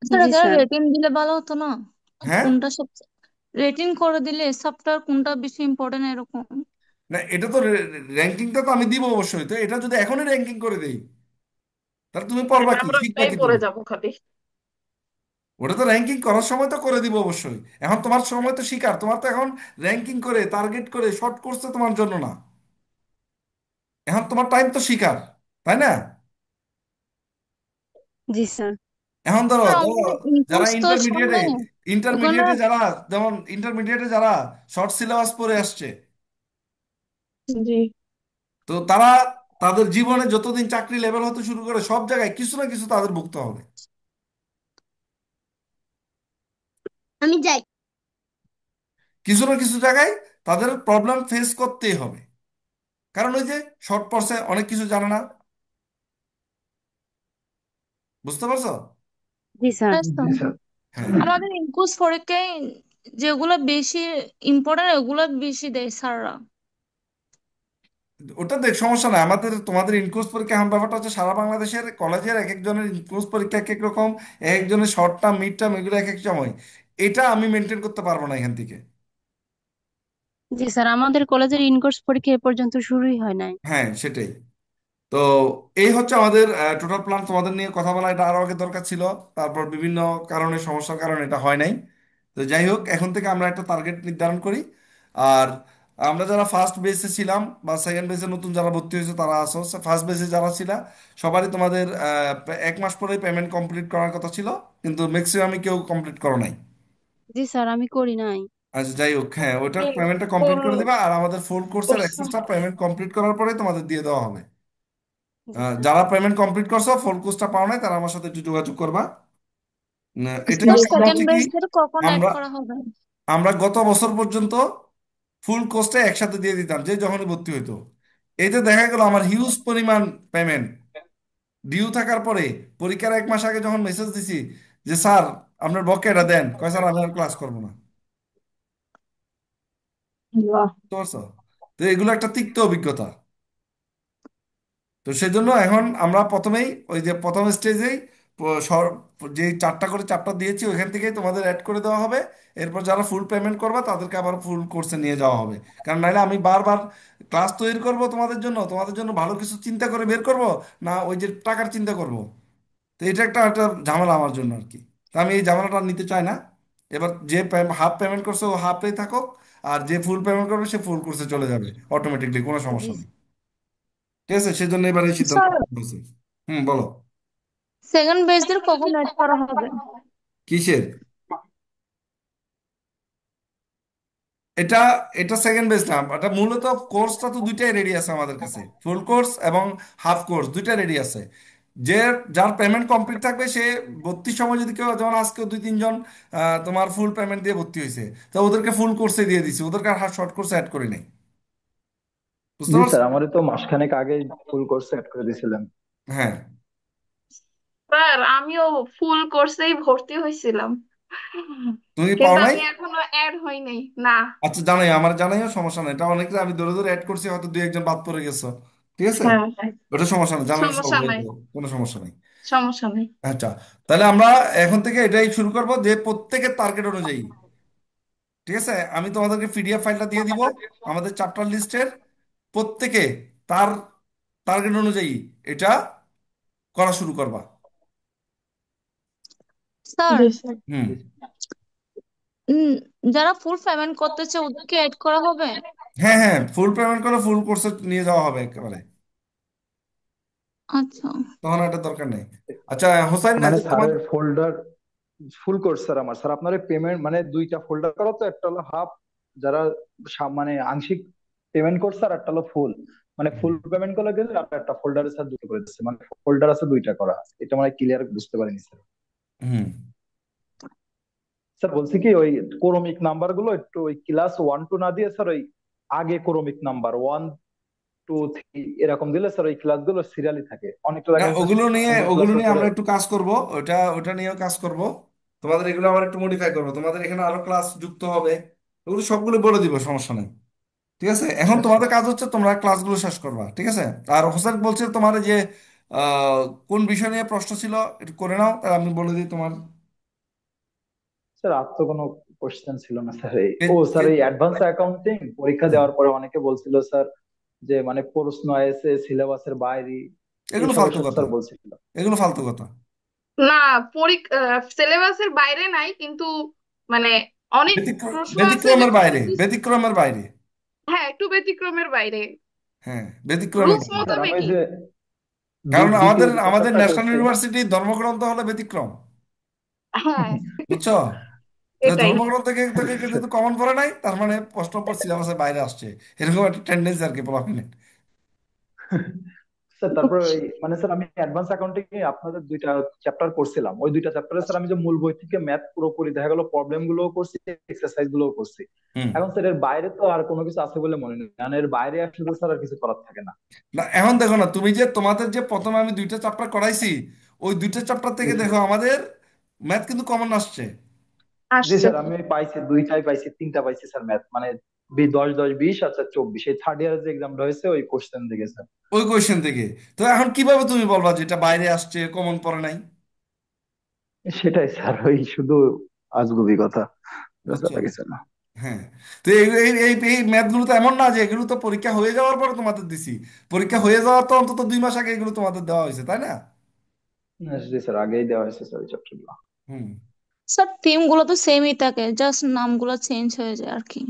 স্যার জি এখানে স্যার। রেটিং দিলে ভালো হতো না? হ্যাঁ, কোনটা সব রেটিং করে দিলে সফটওয়্যার কোনটা বেশি ইম্পর্টেন্ট এরকম। না এটা তো র্যাঙ্কিংটা তো আমি দিব অবশ্যই, তো এটা যদি এখনই র্যাঙ্কিং করে দেই তাহলে তুমি পড়বা তাহলে কি, আমরা শিখবা ওটাই কি পড়ে তুমি? যাবো খালি। ওটা তো র্যাঙ্কিং করার সময় তো করে দিব অবশ্যই, এখন তোমার সময় তো শিকার, তোমার তো এখন র্যাঙ্কিং করে টার্গেট করে শর্ট করছে তোমার জন্য না, এখন তোমার টাইম তো শিকার, তাই না? জি স্যার। এখন ধরো স্যার ধরো আমাদের যারা মুখস্থ ইন্টারমিডিয়েটে সামনে। এগুলো। ইন্টারমিডিয়েটে যারা, যেমন ইন্টারমিডিয়েটে যারা শর্ট সিলেবাস পড়ে আসছে, জি তো তারা তাদের জীবনে যতদিন চাকরি লেভেল হতে শুরু করে সব জায়গায় কিছু না কিছু তাদের ভুগতে হবে। আমি যাই। কিছু না কিছু জায়গায় তাদের প্রবলেম ফেস করতেই হবে, কারণ ওই যে শর্ট পড়ছে, অনেক কিছু জানে না। বুঝতে পারছো? জি স্যার। বেশ তো। জি স্যার। হ্যাঁ, আমাদের ইনকোর্স পরীক্ষায় যেগুলো বেশি ইম্পর্টেন্ট ওগুলো বেশি দেয় স্যাররা। ওটা দেখ, সমস্যা নাই আমাদের। তোমাদের ইনকোর্স পরীক্ষা এখন ব্যাপারটা হচ্ছে সারা বাংলাদেশের কলেজের এক একজনের ইনকোর্স পরীক্ষা এক এক রকম, এক একজনের শর্ট টার্ম মিড টার্ম এগুলো এক এক সময়। এটা আমি মেনটেন করতে পারবো না এখান থেকে। জি স্যার, আমাদের কলেজের ইনকোর্স পরীক্ষা এ পর্যন্ত শুরুই হয় নাই। হ্যাঁ, সেটাই। তো এই হচ্ছে আমাদের টোটাল প্ল্যান। তোমাদের নিয়ে কথা বলা এটা আরো আগে দরকার ছিল, তারপর বিভিন্ন কারণে, সমস্যার কারণে এটা হয় নাই। তো যাই হোক, এখন থেকে আমরা একটা টার্গেট নির্ধারণ করি। আর আমরা যারা ফার্স্ট বেসে ছিলাম বা সেকেন্ড বেসে নতুন যারা ভর্তি হয়েছে তারা আসো, ফার্স্ট বেসে যারা ছিল সবারই তোমাদের 1 মাস পরে পেমেন্ট কমপ্লিট করার কথা ছিল, কিন্তু ম্যাক্সিমামই কেউ কমপ্লিট করো নাই। জি স্যার, আমি করি নাই। আচ্ছা, যাই হোক, হ্যাঁ, ওটার আমি পেমেন্টটা কমপ্লিট ফুল করে দিবা, আর আমাদের ফুল কোর্সের করছি। অ্যাক্সেসটা পেমেন্ট কমপ্লিট করার পরে তোমাদের দিয়ে দেওয়া হবে। জি স্যার। যারা পেমেন্ট কমপ্লিট করছো, ফুল কোর্সটা পাও নাই, তারা আমার সাথে একটু যোগাযোগ করবা। এটার স্যার কারণ সেকেন্ড হচ্ছে কি, ব্যাচদের কখন অ্যাড আমরা করা হবে? আমরা গত বছর পর্যন্ত ফুল কোর্সটা একসাথে দিয়ে দিতাম যে যখনই ভর্তি হইতো। এতে দেখা গেল আমার হিউজ পরিমাণ পেমেন্ট ডিউ থাকার পরে পরীক্ষার 1 মাস আগে যখন মেসেজ দিছি যে স্যার আপনার বকেয়াটা দেন, কয় স্যার আমি আর ক্লাস করবো না। বাহ। বুঝতে পারছো? তো এগুলো একটা তিক্ত অভিজ্ঞতা। তো সেজন্য এখন আমরা প্রথমেই ওই যে প্রথম স্টেজেই যে 4টা করে চ্যাপ্টার দিয়েছি ওইখান থেকেই তোমাদের অ্যাড করে দেওয়া হবে। এরপর যারা ফুল পেমেন্ট করবে তাদেরকে আবার ফুল কোর্সে নিয়ে যাওয়া হবে। কারণ নাহলে আমি বারবার ক্লাস তৈরি করব তোমাদের জন্য ভালো কিছু চিন্তা করে বের করব, না ওই যে টাকার চিন্তা করব। তো এটা একটা একটা ঝামেলা আমার জন্য আর কি। তো আমি এই ঝামেলাটা নিতে চাই না। এবার যে হাফ পেমেন্ট করছে ও হাফেই থাকুক, আর যে ফুল পেমেন্ট করবে সে ফুল কোর্সে চলে যাবে অটোমেটিকলি, কোনো জি সমস্যা নেই। ঠিক আছে, সেজন্য এবার এই সিদ্ধান্ত স্যার, হয়েছে। বলো। সেকেন্ড ব্যাচদের কখন অ্যাড করা হবে? কিসের? এটা এটা সেকেন্ড বেস না, এটা মূলত কোর্সটা তো দুইটাই রেডি আছে আমাদের কাছে, ফুল কোর্স এবং হাফ কোর্স দুইটা রেডি আছে। যে যার পেমেন্ট কমপ্লিট থাকবে সে ভর্তির সময় যদি কেউ, যেমন আজকে 2-3 জন তোমার ফুল পেমেন্ট দিয়ে ভর্তি হয়েছে, তো ওদেরকে ফুল কোর্সে দিয়ে দিছি, ওদেরকে আর শর্ট কোর্সে অ্যাড করি নাই। বুঝতে জি পারছো? স্যার, আমারও তো মাসখানেক আগে ফুল কোর্স সেট করে দিয়েছিলেন। হ্যাঁ। স্যার আমিও ফুল কোর্সেই ভর্তি হয়েছিলাম, তুমি পাও কিন্তু নাই? আমি এখনো অ্যাড হই নাই। না। আচ্ছা, জানাই, আমার জানাইও সমস্যা নেই, এটা অনেকে আমি ধরে ধরে অ্যাড করছি, হয়তো 2-1 জন বাদ পড়ে গেছো। ঠিক আছে, হ্যাঁ, ওটা সমস্যা নেই, জানালে সলভ সমস্যা হয়ে নাই, যাবে, কোনো সমস্যা নেই। সমস্যা নেই। আচ্ছা, তাহলে আমরা এখন থেকে এটাই শুরু করব যে প্রত্যেকের টার্গেট অনুযায়ী, ঠিক আছে, আমি তোমাদেরকে পিডিএফ ফাইলটা দিয়ে দিব আমাদের চ্যাপ্টার লিস্টের। প্রত্যেকে তার টার্গেট অনুযায়ী এটা করা শুরু করবা। স্যার, জি স্যার। হুম। জি উম, যারা ফুল পেমেন্ট করতেছে ওদেরকে অ্যাড করা হবে? হ্যাঁ, হ্যাঁ, ফুল পেমেন্ট করে ফুল কোর্সে নিয়ে যাওয়া হবে একেবারে, আচ্ছা। তখন এটা দরকার নেই। আচ্ছা হোসেন, মানে যে তোমার স্যারের ফোল্ডার ফুল কোর্স স্যার। আমার স্যার আপনার পেমেন্ট মানে দুইটা ফোল্ডার করা, তো একটা হলো হাফ যারা মানে আংশিক পেমেন্ট করছে, আর একটা হলো ফুল। মানে ফুল পেমেন্ট করে গেলে আপনার একটা ফোল্ডারে স্যার দুটো করে দিচ্ছে, মানে ফোল্ডার আছে দুইটা করা। এটা মানে ক্লিয়ার বুঝতে পারিনি স্যার। হুম স্যার বলছি কি, ওই ক্রমিক নাম্বার গুলো একটু ওই ক্লাস 1-2 না দিয়ে স্যার ওই আগে ক্রমিক নাম্বার 1-2-3 এরকম দিলে স্যার ওই ক্লাসগুলো সিরিয়ালি থাকে। অনেকটা না, দেখা যাচ্ছে সুন্দর ওগুলো ক্লাসের নিয়ে পরে। আমরা একটু কাজ করব। ওটা ওটা নিয়েও কাজ করব। তোমাদের এগুলো আবার একটু মডিফাই করবো, তোমাদের এখানে আরো ক্লাস যুক্ত হবে, ওগুলো সবগুলো বলে দিব, সমস্যা নেই। ঠিক আছে, এখন আচ্ছা তোমাদের কাজ হচ্ছে তোমরা ক্লাসগুলো শেষ করবা, ঠিক আছে। আর হোসেন বলছে তোমার এই যে আহ, কোন বিষয় নিয়ে প্রশ্ন ছিল একটু করে নাও, তাহলে আমি বলে দিই তোমার। স্যার, আর তো কোনো কোশ্চেন ছিল না স্যার। ও কে- স্যার, কে- এই অ্যাডভান্স অ্যাকাউন্টিং পরীক্ষা দেওয়ার পরে অনেকে বলছিল স্যার যে মানে প্রশ্ন এসে সিলেবাসের বাইরে, এগুলো এইসব ফালতু এসব কথা, স্যার বলছিল। এগুলো ফালতু কথা। না, সিলেবাসের বাইরে নাই, কিন্তু মানে অনেক প্রশ্ন আছে ব্যতিক্রমের যেগুলো বাইরে, ব্যতিক্রমের বাইরে। হ্যাঁ একটু ব্যতিক্রমের বাইরে। হ্যাঁ, ব্যতিক্রমের রুলস বাইরে। স্যার আমি ওই মোতাবেকই। যে কারণ আমাদের দ্বিতীয় যে আমাদের পেপারটা ন্যাশনাল করছি। ইউনিভার্সিটি ধর্মগ্রন্থ হলে ব্যতিক্রম। হ্যাঁ। বুঝছো? তো এটাই। ধর্মগ্রন্থ থেকে থেকে কেউ যদি কমন পড়ে নাই, তার মানে প্রশ্ন সিলেবাসের বাইরে আসছে, এরকম একটা টেন্ডেন্সি আর কি পোলাপিনের। স্যার তারপর মানে স্যার আমি অ্যাডভান্স অ্যাকাউন্টিং এ আপনাদের দুইটা চ্যাপ্টার করছিলাম, ওই দুইটা চ্যাপ্টারে স্যার আমি যে মূল বই থেকে ম্যাথ পুরোপুরি দেখা গেল প্রবলেম গুলোও করছি, এক্সারসাইজ গুলোও করছি। হুম। এখন স্যার এর বাইরে তো আর কোনো কিছু আছে বলে মনে নেই, কারণ এর বাইরে আসলে তো স্যার আর কিছু করার থাকে না। না এখন দেখো না, তুমি যে তোমাদের যে প্রথমে আমি দুইটা চ্যাপ্টার করাইছি, ওই দুইটা চ্যাপ্টার জি থেকে স্যার। দেখো আমাদের ম্যাথ কিন্তু কমন আসছে। জি আসছে। স্যার আমি পাইছি, দুইটাই পাইছি, তিনটা পাইছি স্যার ম্যাথ, মানে 10 10 20 আচ্ছা 24, এই থার্ড ইয়ার যে এক্সামটা হয়েছে ওই কোশ্চেন থেকে স্যার। ওই কোয়েশ্চেন থেকে। তো এখন কিভাবে তুমি বলবা যেটা বাইরে আসছে, কমন পড়ে নাই? সেটাই স্যার, ওই শুধু আজগুবি কথা, বুঝতে বুঝছো? পারছি না। হ্যাঁ। তো এই এই এই এই ম্যাথগুলো তো এমন না যে এগুলো তো পরীক্ষা হয়ে যাওয়ার পরে তোমাদের দিছি। পরীক্ষা হয়ে যাওয়ার তো অন্তত 2 মাস আগে এগুলো তোমাদের দেওয়া হয়েছে, তাই না? জি স্যার, আগেই দেওয়া হয়েছে স্যার ওই চ্যাপ্টার গুলো। হুম। স্যার থিম গুলো তো সেমই থাকে, জাস্ট নামগুলো চেঞ্জ হয়ে যায় আর কি।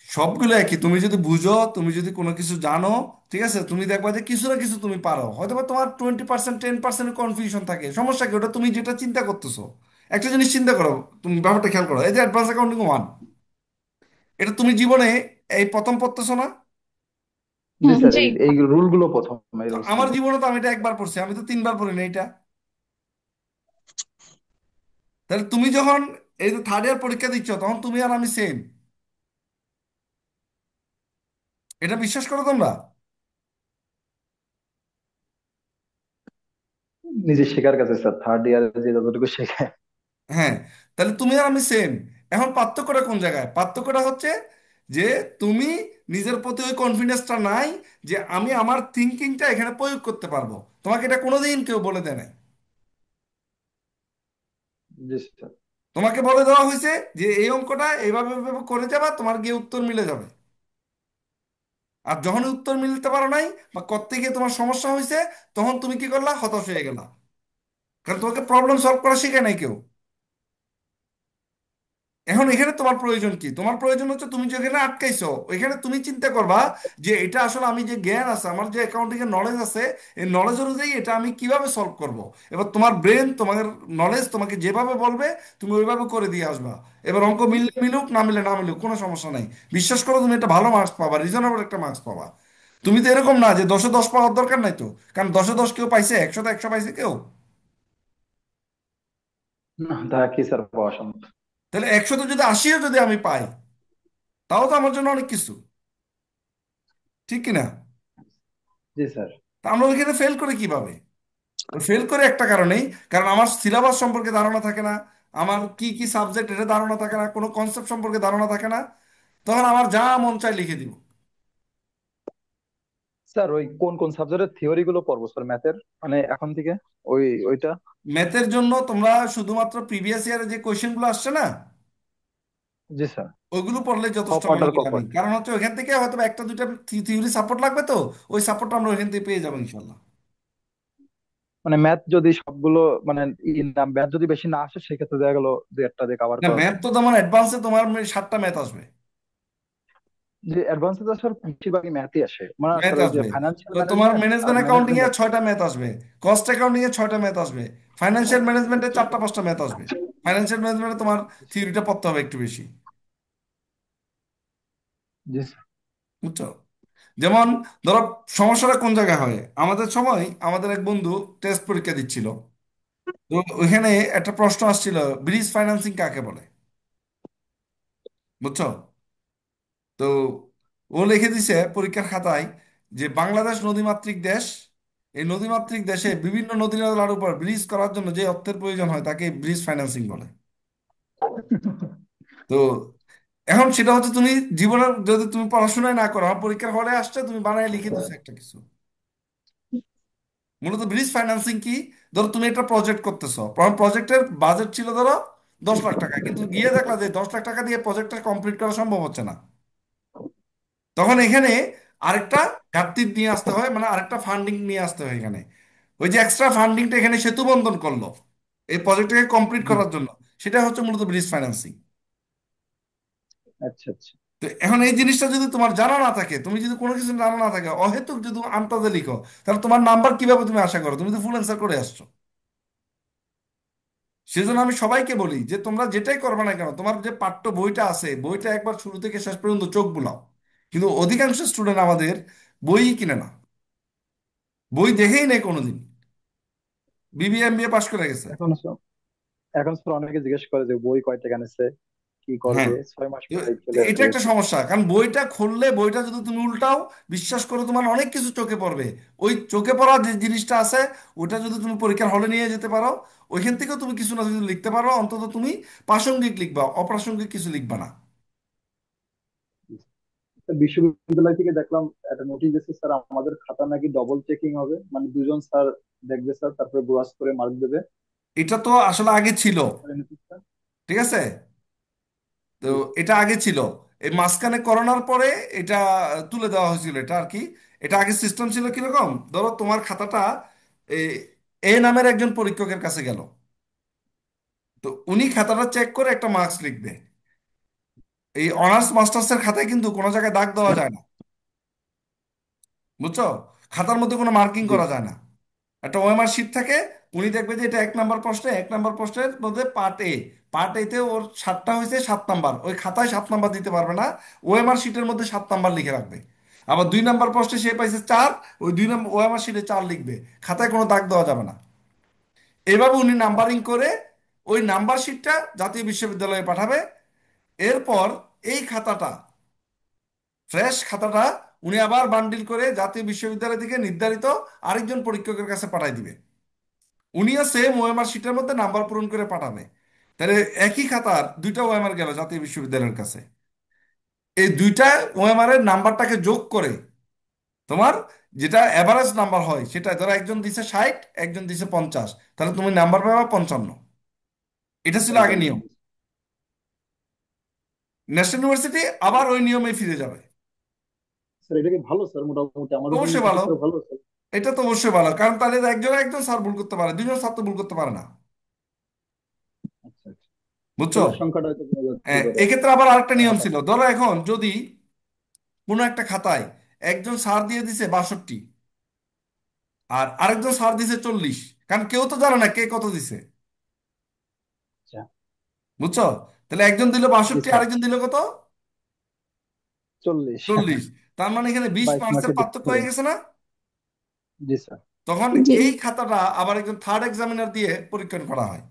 সবগুলো একই, তুমি যদি বুঝো, তুমি যদি কোনো কিছু জানো, ঠিক আছে, তুমি দেখবা যে কিছু না কিছু তুমি পারো। হয়তো বা তোমার 20% 10% কনফিউশন থাকে, সমস্যা কি? ওটা তুমি যেটা চিন্তা করতেছো। একটা জিনিস চিন্তা করো, তুমি ব্যাপারটা খেয়াল করো, এই যে অ্যাডভান্স অ্যাকাউন্টিং 1, এটা তুমি জীবনে এই প্রথম পড়তেছো না? জি হুম। স্যার, জি। এই এই রুল গুলো প্রথম, এই তো রুলস আমার গুলো। জীবনে তো আমি এটা একবার পড়ছি, আমি তো 3বার পড়িনি এটা। তাহলে তুমি যখন এই যে থার্ড ইয়ার পরীক্ষা দিচ্ছ, তখন তুমি আর আমি সেম, এটা বিশ্বাস করো তোমরা? নিজে শেখার কাছে স্যার, থার্ড ইয়ারে যে যতটুকু শেখে। হ্যাঁ। তাহলে তুমি আর আমি সেম। এখন পার্থক্যটা কোন জায়গায়? পার্থক্যটা হচ্ছে যে তুমি নিজের প্রতি ওই কনফিডেন্সটা নাই, যে আমি আমার থিঙ্কিংটা এখানে প্রয়োগ করতে পারবো। তোমাকে এটা কোনোদিন কেউ বলে দেয় নাই। জি স্যার। তোমাকে বলে দেওয়া হয়েছে যে এই অঙ্কটা এইভাবে এইভাবে করে যাবা, তোমার গিয়ে উত্তর মিলে যাবে। আর যখন উত্তর মিলতে পারো নাই বা করতে গিয়ে তোমার সমস্যা হয়েছে, তখন তুমি কি করলা? হতাশ হয়ে গেলা। কারণ তোমাকে প্রবলেম সলভ করা শেখায় নাই কেউ। এখন এখানে তোমার প্রয়োজন কি? তোমার প্রয়োজন হচ্ছে তুমি যেখানে আটকাইছো ওইখানে তুমি চিন্তা করবা যে এটা আসলে আমি যে জ্ঞান আছে, আমার যে অ্যাকাউন্টিং এর নলেজ আছে, এই নলেজ অনুযায়ী এটা আমি কিভাবে সলভ করব। এবার তোমার ব্রেন, তোমার নলেজ তোমাকে যেভাবে বলবে তুমি ওইভাবে করে দিয়ে আসবা। এবার অঙ্ক মিললে মিলুক, না মিললে না মিলুক, কোনো সমস্যা নাই। বিশ্বাস করো, তুমি একটা ভালো মার্কস পাবা, রিজনেবল একটা মার্কস পাবা। তুমি তো এরকম না যে 10-এ 10 পাওয়ার দরকার নাই তো। কারণ 10-এ 10 কেউ পাইছে, 100-তে 100 পাইছে কেউ? না তা কি স্যার, পাওয়া সম্ভব। তাহলে 100-তে যদি 80-ও যদি আমি পাই, তাও তো আমার জন্য অনেক কিছু, ঠিক কিনা? জি স্যার। তা আমরা ওইখানে ফেল করে কিভাবে? ফেল করে একটা কারণেই, কারণ আমার সিলেবাস সম্পর্কে ধারণা থাকে না, আমার কি কি সাবজেক্ট এটা ধারণা থাকে না, কোনো কনসেপ্ট সম্পর্কে ধারণা থাকে না। তখন আমার যা মন চায় লিখে দিব। স্যার ওই কোন কোন সাবজেক্টের থিওরি গুলো পড়বো স্যার ম্যাথের, মানে এখন থেকে ওই ওইটা। ম্যাথের জন্য তোমরা শুধুমাত্র প্রিভিয়াস ইয়ারে যে কোয়েশ্চেনগুলো আসছে না, জি স্যার। ওইগুলো পড়লে যথেষ্ট কপার্ট মনে আর করি আমি। কপার্ট। কারণ হচ্ছে ওইখান থেকে হয়তো বা একটা দুইটা থিওরি সাপোর্ট লাগবে, তো ওই সাপোর্টটা আমরা ওইখান থেকে পেয়ে যাবো ইনশাল্লাহ। মানে ম্যাথ যদি সবগুলো মানে ম্যাথ যদি বেশি না আসে সেক্ষেত্রে দেখা গেল দুই একটা দিয়ে কভার না, করা ম্যাথ যায়। তো তোমার অ্যাডভান্সে তোমার 7টা ম্যাথ আসবে। যে অ্যাডভান্সে তো স্যার বেশিরভাগই ম্যাথই আসে, মানে ম্যাথ স্যার ওই যে আসবে। ফাইন্যান্সিয়াল তো তোমার ম্যানেজমেন্ট আর ম্যানেজমেন্ট অ্যাকাউন্টিং ম্যানেজমেন্ট। এ 6টা ম্যাথ আসবে, কস্ট অ্যাকাউন্টিং এ 6টা ম্যাথ আসবে, ফাইন্যান্সিয়াল ম্যানেজমেন্টে 4টা 5টা ম্যাথ আসবে। ফাইন্যান্সিয়াল ম্যানেজমেন্টে তোমার থিওরিটা পড়তে হবে একটু বেশি। জি স্যার। বুঝছো? যেমন ধরো, সমস্যাটা কোন জায়গায় হয়, আমাদের সময় আমাদের এক বন্ধু টেস্ট পরীক্ষা দিচ্ছিল। তো ওইখানে একটা প্রশ্ন আসছিল, ব্রিজ ফাইন্যান্সিং কাকে বলে? বুঝছো? তো ও লিখে দিছে পরীক্ষার খাতায় যে বাংলাদেশ নদীমাতৃক দেশ, এই নদীমাতৃক দেশে বিভিন্ন নদী নালার উপর ব্রিজ করার জন্য যে অর্থের প্রয়োজন হয় তাকে ব্রিজ ফাইন্যান্সিং বলে। তো এখন সেটা হচ্ছে, তুমি জীবনের যদি তুমি পড়াশোনায় না করো, আমার পরীক্ষার হলে আসছে তুমি বানায় লিখে দিছো একটা কিছু। মূলত ব্রিজ ফাইন্যান্সিং কি? ধরো তুমি একটা প্রজেক্ট করতেছো, প্রজেক্টের বাজেট ছিল ধরো 10 লাখ টাকা, কিন্তু গিয়ে দেখলা যে 10 লাখ টাকা দিয়ে প্রজেক্টটা কমপ্লিট করা সম্ভব হচ্ছে না। তখন এখানে আরেকটা ঘাটতি নিয়ে আসতে হয়, মানে আরেকটা ফান্ডিং নিয়ে আসতে হয় এখানে। ওই যে এক্সট্রা ফান্ডিংটা এখানে সেতু বন্ধন করলো এই প্রজেক্টটাকে কমপ্লিট জি। করার জন্য, সেটা হচ্ছে মূলত ব্রিজ ফাইন্যান্সিং। আচ্ছা আচ্ছা। তো এখন এই জিনিসটা যদি তোমার জানা না থাকে, তুমি যদি কোনো কিছু জানা না থাকে, অহেতুক যদি আন্তাজে লিখো, তাহলে তোমার নাম্বার কিভাবে তুমি আশা করো? তুমি তো ফুল অ্যান্সার করে আসছো। সেজন্য আমি সবাইকে বলি যে তোমরা যেটাই করবে না কেন, তোমার যে পাঠ্য বইটা আছে বইটা একবার শুরু থেকে শেষ পর্যন্ত চোখ বুলাও। কিন্তু অধিকাংশ স্টুডেন্ট আমাদের বই কিনে না, বই দেখেই নেই কোনোদিন, বিবিএ এমবিএ পাশ করে গেছে। এখন এখন স্যার অনেকে জিজ্ঞেস করে যে বই কয় টাকা নিচ্ছে, কি হ্যাঁ, করবে, 6 মাস এ- পরে চলে এটা আসবে। একটা সমস্যা, কারণ বইটা খুললে বইটা যদি তুমি উল্টাও, বিশ্বাস করো তোমার অনেক কিছু চোখে পড়বে। ওই চোখে পড়া যে জিনিসটা আছে, ওটা যদি তুমি পরীক্ষার হলে নিয়ে যেতে পারো, ওইখান থেকেও তুমি কিছু না কিছু লিখতে পারো, অন্তত তুমি প্রাসঙ্গিক লিখবা, অপ্রাসঙ্গিক কিছু লিখবা না। বিশ্ববিদ্যালয় থেকে দেখলাম একটা নোটিশ দিচ্ছে স্যার, আমাদের খাতা নাকি ডবল চেকিং হবে, মানে দুজন স্যার দেখবে স্যার, তারপরে ব্রাশ করে মার্ক দেবে। এটা তো আসলে আগে ছিল, দেখছেন স্যার এই নোটিশটা? ঠিক আছে? তো জি। এটা আগে ছিল, এই মাঝখানে করোনার পরে এটা তুলে দেওয়া হয়েছিল এটা আর কি। এটা আগে সিস্টেম ছিল কিরকম, ধরো তোমার খাতাটা এ এ নামের একজন পরীক্ষকের কাছে গেল, তো উনি খাতাটা চেক করে একটা মার্কস লিখবে। এই অনার্স মাস্টার্সের খাতায় কিন্তু কোনো জায়গায় দাগ দেওয়া যায় না, বুঝছো? খাতার মধ্যে কোনো মার্কিং জি। করা যায় না। একটা ওএমআর শিট থাকে, উনি দেখবে যে এটা 1 নাম্বার প্রশ্নে, 1 নাম্বার প্রশ্নের মধ্যে পার্ট এ, পার্ট এতে ওর 7টা হয়েছে 7 নাম্বার, ওই খাতায় 7 নাম্বার দিতে পারবে না, ওএমআর শিটের মধ্যে 7 নাম্বার লিখে রাখবে। আবার 2 নাম্বার প্রশ্নে সে পাইছে 4, ওই 2 নাম্বার ওএমআর শিটে 4 লিখবে, খাতায় কোনো দাগ দেওয়া যাবে না। এভাবে উনি নাম্বারিং আচ্ছা। করে ওই নাম্বার শিটটা জাতীয় বিশ্ববিদ্যালয়ে পাঠাবে। এরপর এই খাতাটা, ফ্রেশ খাতাটা, উনি আবার বান্ডিল করে জাতীয় বিশ্ববিদ্যালয় থেকে নির্ধারিত আরেকজন পরীক্ষকের কাছে পাঠাই দিবে। উনিও সেম ওএমআর শিটের মধ্যে নাম্বার পূরণ করে পাঠাবে। তাহলে একই খাতার দুইটা ওএমআর গেল জাতীয় বিশ্ববিদ্যালয়ের কাছে। এই দুইটা ওএমআর এর নাম্বারটাকে যোগ করে তোমার যেটা এভারেজ নাম্বার হয়, সেটা ধরো একজন দিছে 60, একজন দিছে 50, তাহলে তুমি নাম্বার পাবা 55। এটা ছিল আগে 55। নিয়ম। ন্যাশনাল ইউনিভার্সিটি আবার ওই নিয়মে ফিরে যাবে। স্যার এটা কি ভালো স্যার? মোটামুটি আমাদের জন্য অবশ্যই কি ভালো, স্যার ভালো স্যার? এটা তো অবশ্যই ভালো, কারণ তাহলে একজন একজন স্যার ভুল করতে পারে, দুজন স্যার তো ভুল করতে পারে না, আচ্ছা আচ্ছা। বুঝছো? ভুলের সংখ্যাটা হয়তো কমে যাচ্ছে ধরো। এক্ষেত্রে আবার আরেকটা নিয়ম ছিল, আচ্ছা। ধরো এখন যদি কোনো একটা খাতায় একজন স্যার দিয়ে দিছে 62, আর আরেকজন স্যার দিছে 40, কারণ কেউ তো জানে না কে কত দিছে, বুঝছো? তাহলে একজন দিল জি 62, স্যার। আরেকজন দিল কত, 40। 40। তার মানে এখানে 20 22 মার্কসের মার্কের পার্থক্য হয়ে ডিফারেন্স। গেছে না? জি স্যার। তখন জি। এই খাতাটা আবার একজন থার্ড এক্সামিনার দিয়ে পরীক্ষা করা হয়।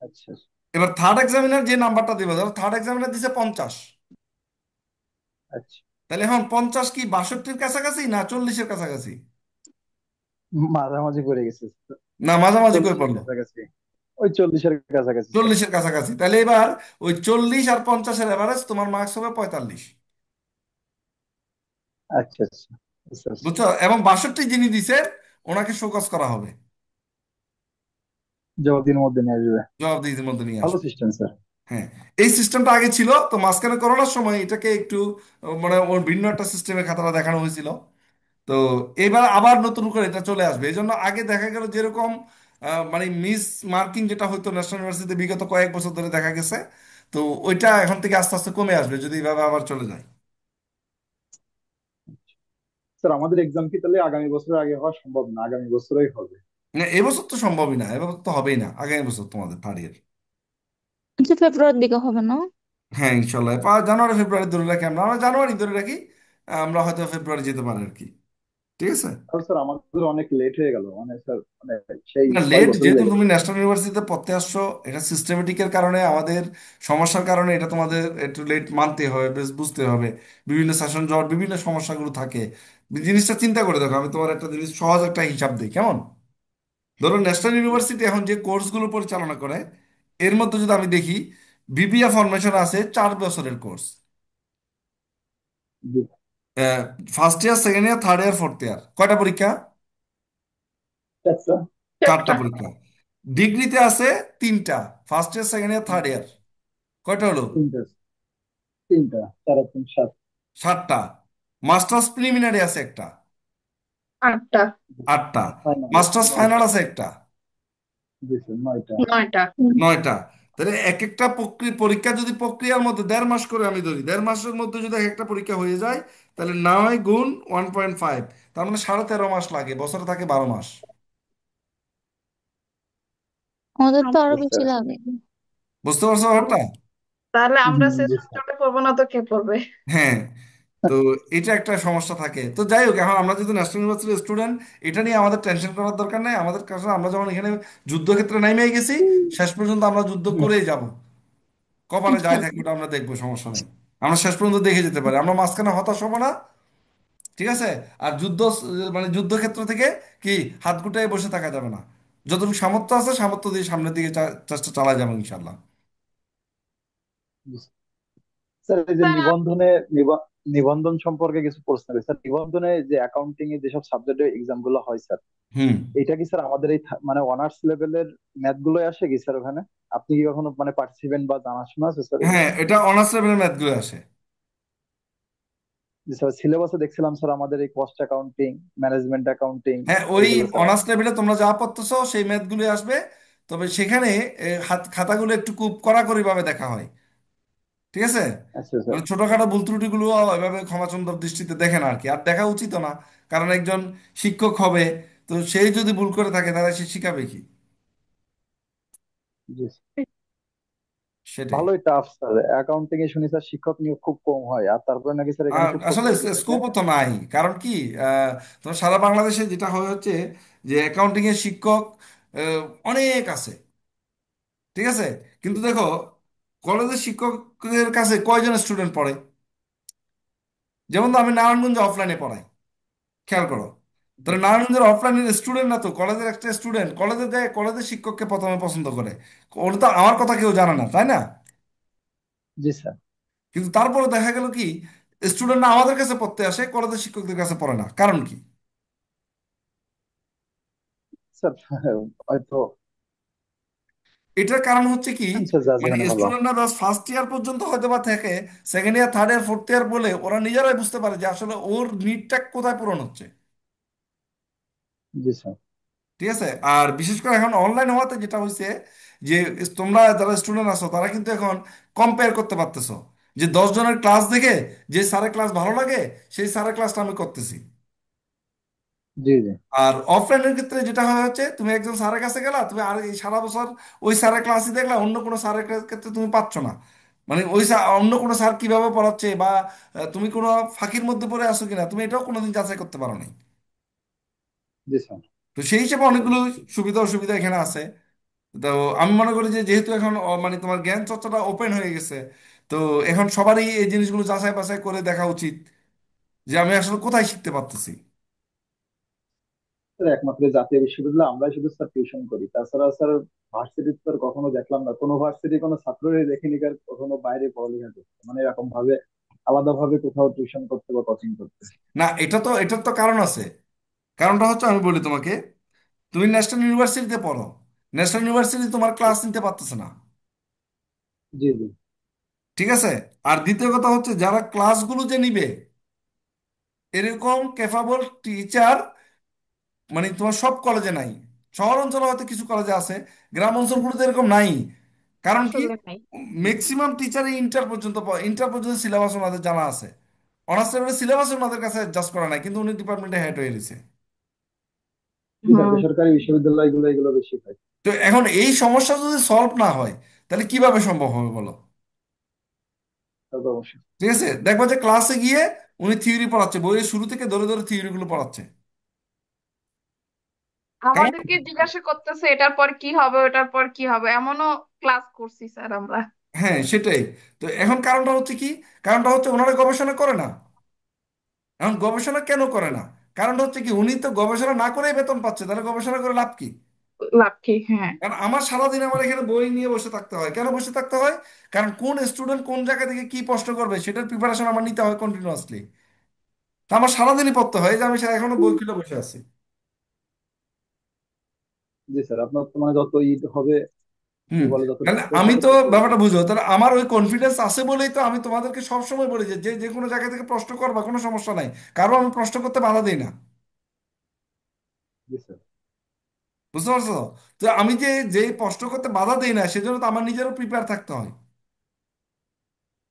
আচ্ছা এবার থার্ড এক্সামিনার যে নাম্বারটা দিবে, ধরো থার্ড এক্সামিনার দিছে 50, আচ্ছা। তাহলে এখন 50 কি 62-র কাছাকাছি না 40-এর কাছাকাছি? মাঝামাঝি পড়ে গেছে স্যার। না, মাঝামাঝি করে 40-এর পড়লো, কাছাকাছি। ওই 40-এর কাছাকাছি স্যার। 40-এর কাছাকাছি। তাহলে এবার ওই 40 আর 50-এর এভারেজ তোমার মার্কস হবে 45, আচ্ছা আচ্ছা। বুঝতে পারছি। বুঝছো? এবং 62 যিনি দিছে ওনাকে শোকজ করা হবে, জবাবদিহির মধ্যে নিয়ে আসবে। জবাবদিহির মধ্যে নিয়ে ভালো আসবে। System sir. হ্যাঁ, এই সিস্টেমটা আগে ছিল, তো মাঝখানে করোনার সময় এটাকে একটু মানে ওর ভিন্ন একটা সিস্টেমে খাতাটা দেখানো হয়েছিল। তো এবার আবার নতুন করে এটা চলে আসবে, এই জন্য আগে দেখা গেল যেরকম মানে মিস মার্কিং যেটা হয়তো ন্যাশনাল ইউনিভার্সিটিতে বিগত কয়েক বছর ধরে দেখা গেছে, তো ওইটা এখন থেকে আস্তে আস্তে কমে আসবে যদি এভাবে আবার চলে যায়। স্যার আমাদের এক্সাম কি তাহলে আগামী বছরের আগে হওয়া সম্ভব না? আগামী বছরই হবে? না, এবছর তো সম্ভবই না, এবছর তো হবেই না, আগামী বছর তোমাদের থার্ড ইয়ার। আচ্ছা, ফেব্রুয়ারির দিকে হবে না? হ্যাঁ, ইনশাল্লাহ জানুয়ারি ফেব্রুয়ারি ধরে রাখি, আমরা আমরা জানুয়ারি ধরে রাখি, আমরা হয়তো ফেব্রুয়ারি যেতে পারি আর কি, ঠিক আছে? আর স্যার আমাদের অনেক লেট হয়ে গেল, মানে স্যার মানে সেই না, ছয় লেট বছরই যেহেতু লেগে তুমি গেল। ন্যাশনাল ইউনিভার্সিটিতে পড়তে আসছো, এটা সিস্টেমেটিকের কারণে আমাদের সমস্যার কারণে এটা তোমাদের একটু লেট মানতে হবে, বেশ বুঝতে হবে, বিভিন্ন সেশন জট বিভিন্ন সমস্যাগুলো থাকে। জিনিসটা চিন্তা করে দেখো, আমি তোমার একটা জিনিস সহজ একটা হিসাব দিই কেমন। ধরো ন্যাশনাল ইউনিভার্সিটি এখন যে কোর্সগুলো পরিচালনা করে, এর মধ্যে যদি আমি দেখি, বিবিএ ফরমেশন আছে 4 বছরের কোর্স, জি। First year, second year, third year, fourth year, কয়টা পরীক্ষা? আচ্ছা। 4টা পরীক্ষা। ডিগ্রিতে আছে 3টা, first year, second year, third year, কয়টা হলো? তিনটা। তিনটা, 4 আর 3 7। 7টা। মাস্টার্স প্রিলিমিনারি আছে একটা, আটটা। 8টা। ফাইনাল মাস্টার্স ফাইনাল 9টা। আছে একটা, জি স্যার, 9টা। 9টা। 9টা। তাহলে এক একটা পরীক্ষা যদি প্রক্রিয়ার মধ্যে 1.5 মাস করে আমি ধরি, 1.5 মাসের মধ্যে যদি এক একটা পরীক্ষা হয়ে যায়, তাহলে 9 × 1.5, তার মানে 13.5 মাস লাগে, বছরে থাকে 12 মাস। আমাদের তো আরো বুঝতে বেশি পারছি। লাগে। বুঝতে পারছো ব্যাপারটা? তাহলে আমরা জি সেশন স্যার। জটে পড়বো না তো কে পড়বে? হ্যাঁ। তো এটা একটা সমস্যা থাকে। তো যাই হোক, এখন আমরা যেহেতু ন্যাশনাল ইউনিভার্সিটির স্টুডেন্ট, এটা নিয়ে আমাদের টেনশন করার দরকার নেই। আমাদের কাছে আমরা যখন এখানে যুদ্ধক্ষেত্রে নেমে গেছি, শেষ পর্যন্ত আমরা যুদ্ধ করেই যাব। কপালে যাই থাকবে ওটা আমরা দেখবো, সমস্যা নেই। আমরা শেষ পর্যন্ত দেখে যেতে পারি, আমরা মাঝখানে হতাশ হবো না। ঠিক আছে? আর মানে যুদ্ধক্ষেত্র থেকে কি হাত গুটায় বসে থাকা যাবে না। যতটুকু সামর্থ্য আছে সামর্থ্য দিয়ে সামনের দিকে চেষ্টা চালা যাবো ইনশাল্লাহ। স্যার এই যে স্যার নিবন্ধন সম্পর্কে কিছু প্রশ্ন আছে স্যার। নিবন্ধনে যে অ্যাকাউন্টিং এ যেসব সাবজেক্টের এক্সাম গুলো হয় স্যার, হুম। এটা কি স্যার আমাদের এই মানে অনার্স লেভেলের ম্যাথ গুলোই আসে কি স্যার ওখানে? আপনি কি কখনো মানে পার্টিসিপেন্ট বা জানাশোনা আছে স্যার এগুলো? হ্যাঁ, এটা অনার্স লেভেলের ম্যাথগুলো আসে। যে স্যার সিলেবাসে দেখছিলাম স্যার আমাদের এই কস্ট অ্যাকাউন্টিং, ম্যানেজমেন্ট অ্যাকাউন্টিং হ্যাঁ, ওই এগুলো স্যার অনার্স আসে। লেভেলে তোমরা যা পড়তেছো সেই ম্যাথগুলো আসবে। তবে সেখানে হাত খাতাগুলো একটু খুব কড়াকড়ি ভাবে দেখা হয়। ঠিক আছে? আচ্ছা স্যার। মানে ছোটখাটো ভুল ত্রুটিগুলো এভাবে ক্ষমাসুন্দর দৃষ্টিতে দেখে না আর কি, আর দেখা উচিত না। কারণ একজন শিক্ষক হবে, তো সেই যদি ভুল করে থাকে তাহলে সে শিখাবে কি? জি। সেটাই। ভালোই টাফ স্যার অ্যাকাউন্টিং এ, শুনি স্যার শিক্ষক নিয়োগ খুব কম হয়, আর তারপরে নাকি স্যার এখানে আর খুব আসলে প্রস্তুতি থাকে। স্কোপও তো নাই। কারণ কি, তোমার সারা বাংলাদেশে যেটা হয়ে হচ্ছে যে অ্যাকাউন্টিং এর শিক্ষক আহ, অনেক আছে। ঠিক আছে? কিন্তু দেখো, কলেজের শিক্ষকের কাছে কয়জন স্টুডেন্ট পড়ে? যেমন তো আমি নারায়ণগঞ্জে অফলাইনে পড়াই, খেয়াল করো। জি তাহলে নারায়ণগঞ্জের অফলাইনের স্টুডেন্ট না তো কলেজের একটা স্টুডেন্ট কলেজে দেয়, কলেজের শিক্ষককে প্রথমে পছন্দ করে। ওটা তো আমার কথা কেউ জানে না, তাই না? জি স্যার। কিন্তু তারপরে দেখা গেল কি, স্টুডেন্টরা আমাদের কাছে পড়তে আসে, কলেজের শিক্ষকদের কাছে পড়ে না। কারণ কি? স্যার হয়তো এটার কারণ হচ্ছে কি, অ্যান্সার যা মানে যেখানে ভালো। স্টুডেন্টরা জাস্ট ফার্স্ট ইয়ার পর্যন্ত হয়তো বা থাকে, second year third year fourth ইয়ার বলে ওরা নিজেরাই বুঝতে পারে যে আসলে ওর নিডটা কোথায় পূরণ হচ্ছে। জি স্যার। ঠিক আছে? আর বিশেষ করে এখন অনলাইন হওয়াতে যেটা হয়েছে যে তোমরা যারা স্টুডেন্ট আছো তারা কিন্তু এখন কম্পেয়ার করতে পারতেছো, যে 10 জনের ক্লাস দেখে যে স্যারের ক্লাস ভালো লাগে সেই স্যারের ক্লাসটা আমি করতেছি। জি জি। আর অফলাইনের ক্ষেত্রে যেটা হয় হচ্ছে, তুমি একজন স্যারের কাছে গেলা, তুমি আর এই সারা বছর ওই স্যারের ক্লাসই দেখলা, অন্য কোনো স্যারের ক্ষেত্রে তুমি পাচ্ছ না। মানে ওই অন্য কোনো স্যার কিভাবে পড়াচ্ছে বা তুমি কোনো ফাঁকির মধ্যে পড়ে আসো কিনা তুমি এটাও কোনোদিন যাচাই করতে পারো নাই। জি স্যার। তো সেই হিসেবে অনেকগুলো সুবিধা অসুবিধা এখানে আছে। তো আমি মনে করি যে যেহেতু এখন মানে তোমার জ্ঞান চর্চাটা ওপেন হয়ে গেছে, তো এখন সবারই এই জিনিসগুলো যাচাই বাছাই করে দেখা উচিত যে আমি আসলে কোথায় শিখতে পারতেছি। স্যার একমাত্র জাতীয় বিশ্ববিদ্যালয় আমরাই শুধু স্যার টিউশন করি, তাছাড়া স্যার ভার্সিটিতে স্যার কখনো দেখলাম না, কোনো ভার্সিটি কোনো ছাত্রই দেখিনি কার কখনো বাইরে পড়ালেখা করতে, মানে এরকম ভাবে আলাদা ভাবে কোথাও টিউশন করতে বা কোচিং করতে। না, এটার তো কারণ আছে। কারণটা হচ্ছে আমি বলি তোমাকে, তুমি ন্যাশনাল ইউনিভার্সিটিতে পড়ো, ন্যাশনাল ইউনিভার্সিটি তোমার ক্লাস নিতে পারতেছে না। জি জি। ঠিক আছে? আর দ্বিতীয় কথা হচ্ছে যারা ক্লাসগুলো যে নিবে এরকম ক্যাপাবল টিচার মানে তোমার সব কলেজে নাই। শহর অঞ্চলে হয়তো কিছু কলেজে আছে, গ্রাম অঞ্চলগুলোতে এরকম নাই। কারণ কি, আসলে নাই। ম্যাক্সিমাম টিচারই ইন্টার পর্যন্ত সিলেবাস ওনাদের জানা আছে। অনার্স লেভেলের সিলেবাস ওনাদের কাছে জাস্ট করা নাই, কিন্তু উনি ডিপার্টমেন্টে হেড হয়ে গেছে। জি স্যার, হুম। বেসরকারি বিশ্ববিদ্যালয়গুলো এগুলো বেশি হয়। তো এখন এই সমস্যা যদি সলভ না হয় তাহলে কিভাবে সম্ভব হবে বলো? তা তো অবশ্যই। ঠিক আছে, দেখবো যে ক্লাসে গিয়ে উনি থিওরি পড়াচ্ছে, বইয়ের শুরু থেকে ধরে ধরে থিওরি গুলো পড়াচ্ছে। কারণ আমাদেরকে জিজ্ঞাসা করতেছে এটার পর কি হবে, ওটার পর কি হবে, এমনও ক্লাস করছি স্যার আমরা। হ্যাঁ, সেটাই। তো এখন কারণটা হচ্ছে কি, কারণটা হচ্ছে ওনারা গবেষণা করে না। এখন গবেষণা কেন করে না? কারণটা হচ্ছে কি, উনি তো গবেষণা না করেই বেতন পাচ্ছে, তাহলে গবেষণা করে লাভ কি? লাভ কি? হ্যাঁ। কারণ আমার সারাদিন আমার এখানে বই নিয়ে বসে থাকতে হয়। কেন বসে থাকতে হয়? কারণ কোন স্টুডেন্ট কোন জায়গা থেকে কি প্রশ্ন করবে সেটার প্রিপারেশন আমার নিতে হয় কন্টিনিউয়াসলি। তা আমার সারাদিনই পড়তে হয়, এই যে আমি এখনো বই খুলে বসে আছি। জি স্যার, আপনার তো মানে যত ঈদ হবে, কি হুম। বলে, যত তাহলে আমি প্রেশারে তো পড়তে হবে। ব্যাপারটা বুঝো, তাহলে আমার ওই কনফিডেন্স আছে বলেই তো আমি তোমাদেরকে সব সময় বলি যে যে যে কোনো জায়গা থেকে প্রশ্ন করবা, কোনো সমস্যা নাই। কারণ আমি প্রশ্ন করতে বাধা দিই না। জি স্যার। বুঝতে পারছো? তো আমি যে যে প্রশ্ন করতে বাধা দিই না সেজন্য তো আমার নিজেরও প্রিপেয়ার থাকতে হয়।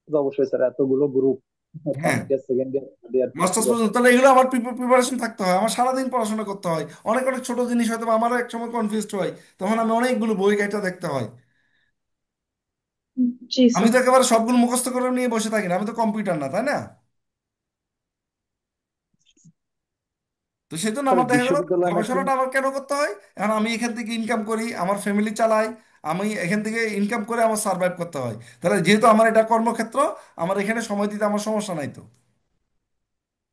তো অবশ্যই স্যার, এতগুলো গ্রুপ হ্যাঁ, first year, second year, third year, fourth masters year. পর্যন্ত, তাহলে এগুলো আমার প্রিপারেশন থাকতে হয়, আমার সারাদিন পড়াশোনা করতে হয়। অনেক অনেক ছোট জিনিস হয়তো বা আমারও এক সময় কনফিউজড হয়, তখন আমি অনেকগুলো বই ঘাইটা দেখতে হয়। জি আমি স্যার। তো একেবারে সবগুলো মুখস্থ করে নিয়ে বসে থাকি না, আমি তো কম্পিউটার না, তাই না? তো সেই জন্য স্যার আমার দেখা গেল বিশ্ববিদ্যালয় নাকি? গবেষণাটা আমার কেন করতে হয়, এখন আমি এখান থেকে ইনকাম করি, আমার ফ্যামিলি চালাই, আমি এখান থেকে ইনকাম করে আমার সার্ভাইভ করতে হয়। তাহলে যেহেতু আমার এটা কর্মক্ষেত্র, আমার এখানে সময় দিতে আমার সমস্যা নাই তো।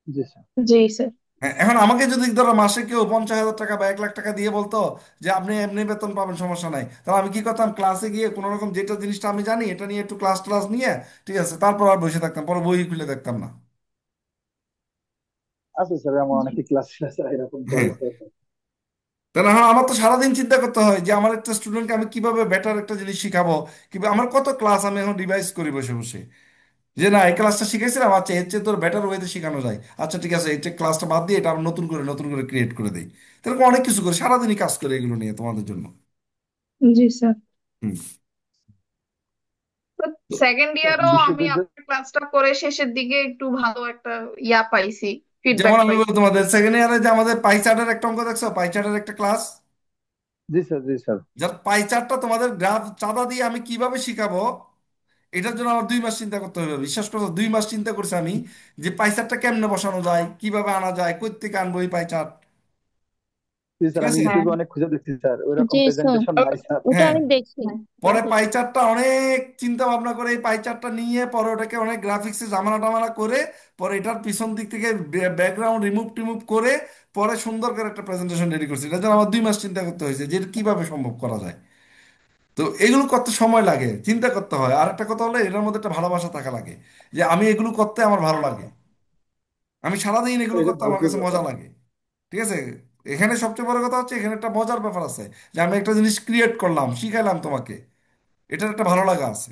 জি স্যার। জি স্যার। হ্যাঁ, এখন আমাকে যদি ধরো মাসে কেউ 50,000 টাকা বা 1 লাখ টাকা দিয়ে বলতো যে আপনি এমনি বেতন পাবেন, সমস্যা নাই, তাহলে আমি কি করতাম, ক্লাসে গিয়ে কোনো রকম যেটা জিনিসটা আমি জানি এটা নিয়ে একটু ক্লাস ক্লাস নিয়ে, ঠিক আছে, তারপর আর বসে থাকতাম, পরে বই খুলে দেখতাম না। আছে স্যার, আমার অনেকে ক্লাস ক্লাস এরকম করে হ্যাঁ, স্যার। তাহলে হ্যাঁ, আমার তো সারাদিন চিন্তা করতে হয় যে আমার একটা স্টুডেন্টকে আমি কিভাবে বেটার একটা জিনিস শিখাবো, কিংবা আমার কত ক্লাস আমি এখন রিভাইজ করি বসে বসে, যে না এই ক্লাসটা শিখেছিলাম, আচ্ছা এর চেয়ে তোর বেটার ওয়েতে শেখানো যায়, আচ্ছা ঠিক আছে এটা ক্লাসটা বাদ দিয়ে এটা আবার নতুন করে ক্রিয়েট করে দেই। এরকম অনেক কিছু করি, সারাদিনই কাজ করে এগুলো নিয়ে তোমাদের জন্য। জি স্যার। হুম। তো সেকেন্ড স্যার ইয়ারও আমি বিশ্ববিদ্যালয়। আপনার ক্লাসটা করে শেষের দিকে একটু ভালো একটা পাইছি, যেমন ফিডব্যাক আমি বলি পাইছি। তোমাদের সেকেন্ড ইয়ারে যে আমাদের পাই চার্টের একটা অঙ্ক দেখছো, পাই চার্টের একটা ক্লাস, জি স্যার, জি স্যার। যার পাই চার্টটা তোমাদের গ্রাফ চাঁদা দিয়ে আমি কিভাবে শিখাবো, এটার জন্য আমার 2 মাস চিন্তা করতে হবে, বিশ্বাস করো 2 মাস চিন্তা করছি আমি, যে পাই চার্টটা কেমনে বসানো যায়, কিভাবে আনা যায়, কই থেকে আনবো এই পাই চার্ট। জি ঠিক স্যার, আমি আছে। হ্যাঁ। ইউটিউবে অনেক খুঁজে দেখছি স্যার, ওই রকম জি স্যার, প্রেজেন্টেশন নাই স্যার। ওটা হ্যাঁ, আমি দেখছি। হ্যাঁ। পরে পাই চার্টটা অনেক চিন্তা ভাবনা করে এই পাই চার্টটা নিয়ে পরে ওটাকে অনেক গ্রাফিক্সে জামানা টামানা করে, পরে এটার পিছন দিক থেকে ব্যাকগ্রাউন্ড রিমুভ টিমুভ করে পরে সুন্দর করে একটা প্রেজেন্টেশন রেডি করছি। এটা জন্য আমার 2 মাস চিন্তা করতে হয়েছে যে এটা কিভাবে সম্ভব করা যায়। তো এগুলো করতে সময় লাগে, চিন্তা করতে হয়, আর একটা কথা হলো এটার মধ্যে একটা ভালোবাসা থাকা লাগে, যে আমি এগুলো করতে আমার ভালো লাগে, আমি সারাদিন স্যার এগুলো এটা করতে আমার ভাগ্যের কাছে মজা ব্যাপার। লাগে। ঠিক আছে। এখানে সবচেয়ে বড় কথা হচ্ছে এখানে একটা মজার ব্যাপার আছে, যে আমি একটা জিনিস ক্রিয়েট করলাম, শিখাইলাম তোমাকে, এটার একটা ভালো লাগা আছে।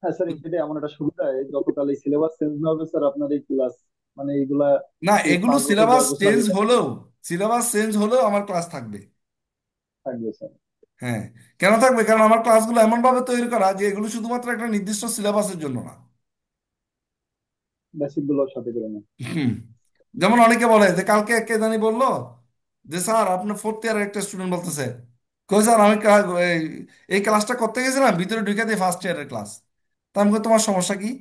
হ্যাঁ স্যার, এটা এমন একটা সুবিধা, এই যতকাল এই সিলেবাস চেঞ্জ না হবে স্যার, আপনার এই ক্লাস মানে এইগুলা না, এই এগুলো 5 বছর সিলেবাস 10 বছর চেঞ্জ এটা হলেও, সিলেবাস চেঞ্জ হলেও আমার ক্লাস থাকবে। থাকবে স্যার। হ্যাঁ, কেন থাকবে, কারণ আমার ক্লাসগুলো এমন ভাবে তৈরি করা যে এগুলো শুধুমাত্র একটা নির্দিষ্ট সিলেবাসের জন্য না। বেসিক গুলো সাথে করে নেন। হুম। যেমন অনেকে বলে যে কালকে কে জানি বললো যে স্যার আপনার ফোর্থ ইয়ারের একটা স্টুডেন্ট বলতেছে, কই স্যার আমি এই ক্লাসটা করতে গেছিলাম, ভিতরে ঢুকে দিই ফার্স্ট ইয়ারের ক্লাস। তা আমি কই, তোমার সমস্যা কি?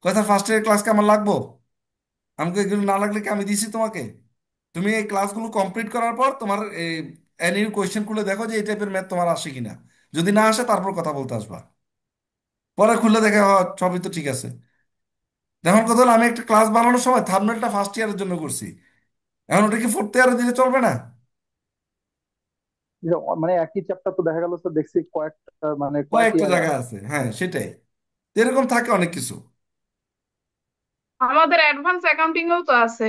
কই স্যার ফার্স্ট ইয়ারের ক্লাসকে আমার লাগবো? আমি কই এগুলো না লাগলে কি আমি দিছি তোমাকে? তুমি এই ক্লাসগুলো কমপ্লিট করার পর তোমার এনি কোয়েশ্চেন খুলে দেখো যে এই টাইপের ম্যাথ তোমার আসে কিনা, যদি না আসে তারপর কথা বলতে আসবা। পরে খুলে দেখে সবই তো ঠিক আছে। এখন কথা হলো আমি একটা ক্লাস বানানোর সময় থাম্বনেলটা ফার্স্ট ইয়ারের জন্য করছি, এখন ওটা কি ফোর্থ ইয়ারে দিলে চলবে না? মানে একই চ্যাপ্টার তো দেখা গেল স্যার, দেখছি কয়েকটা মানে কয়েক কয়েকটা ইয়ারে জায়গা আছে। আছে, হ্যাঁ সেটাই। এরকম থাকে অনেক কিছু। আমাদের অ্যাডভান্স অ্যাকাউন্টিং এও তো আছে,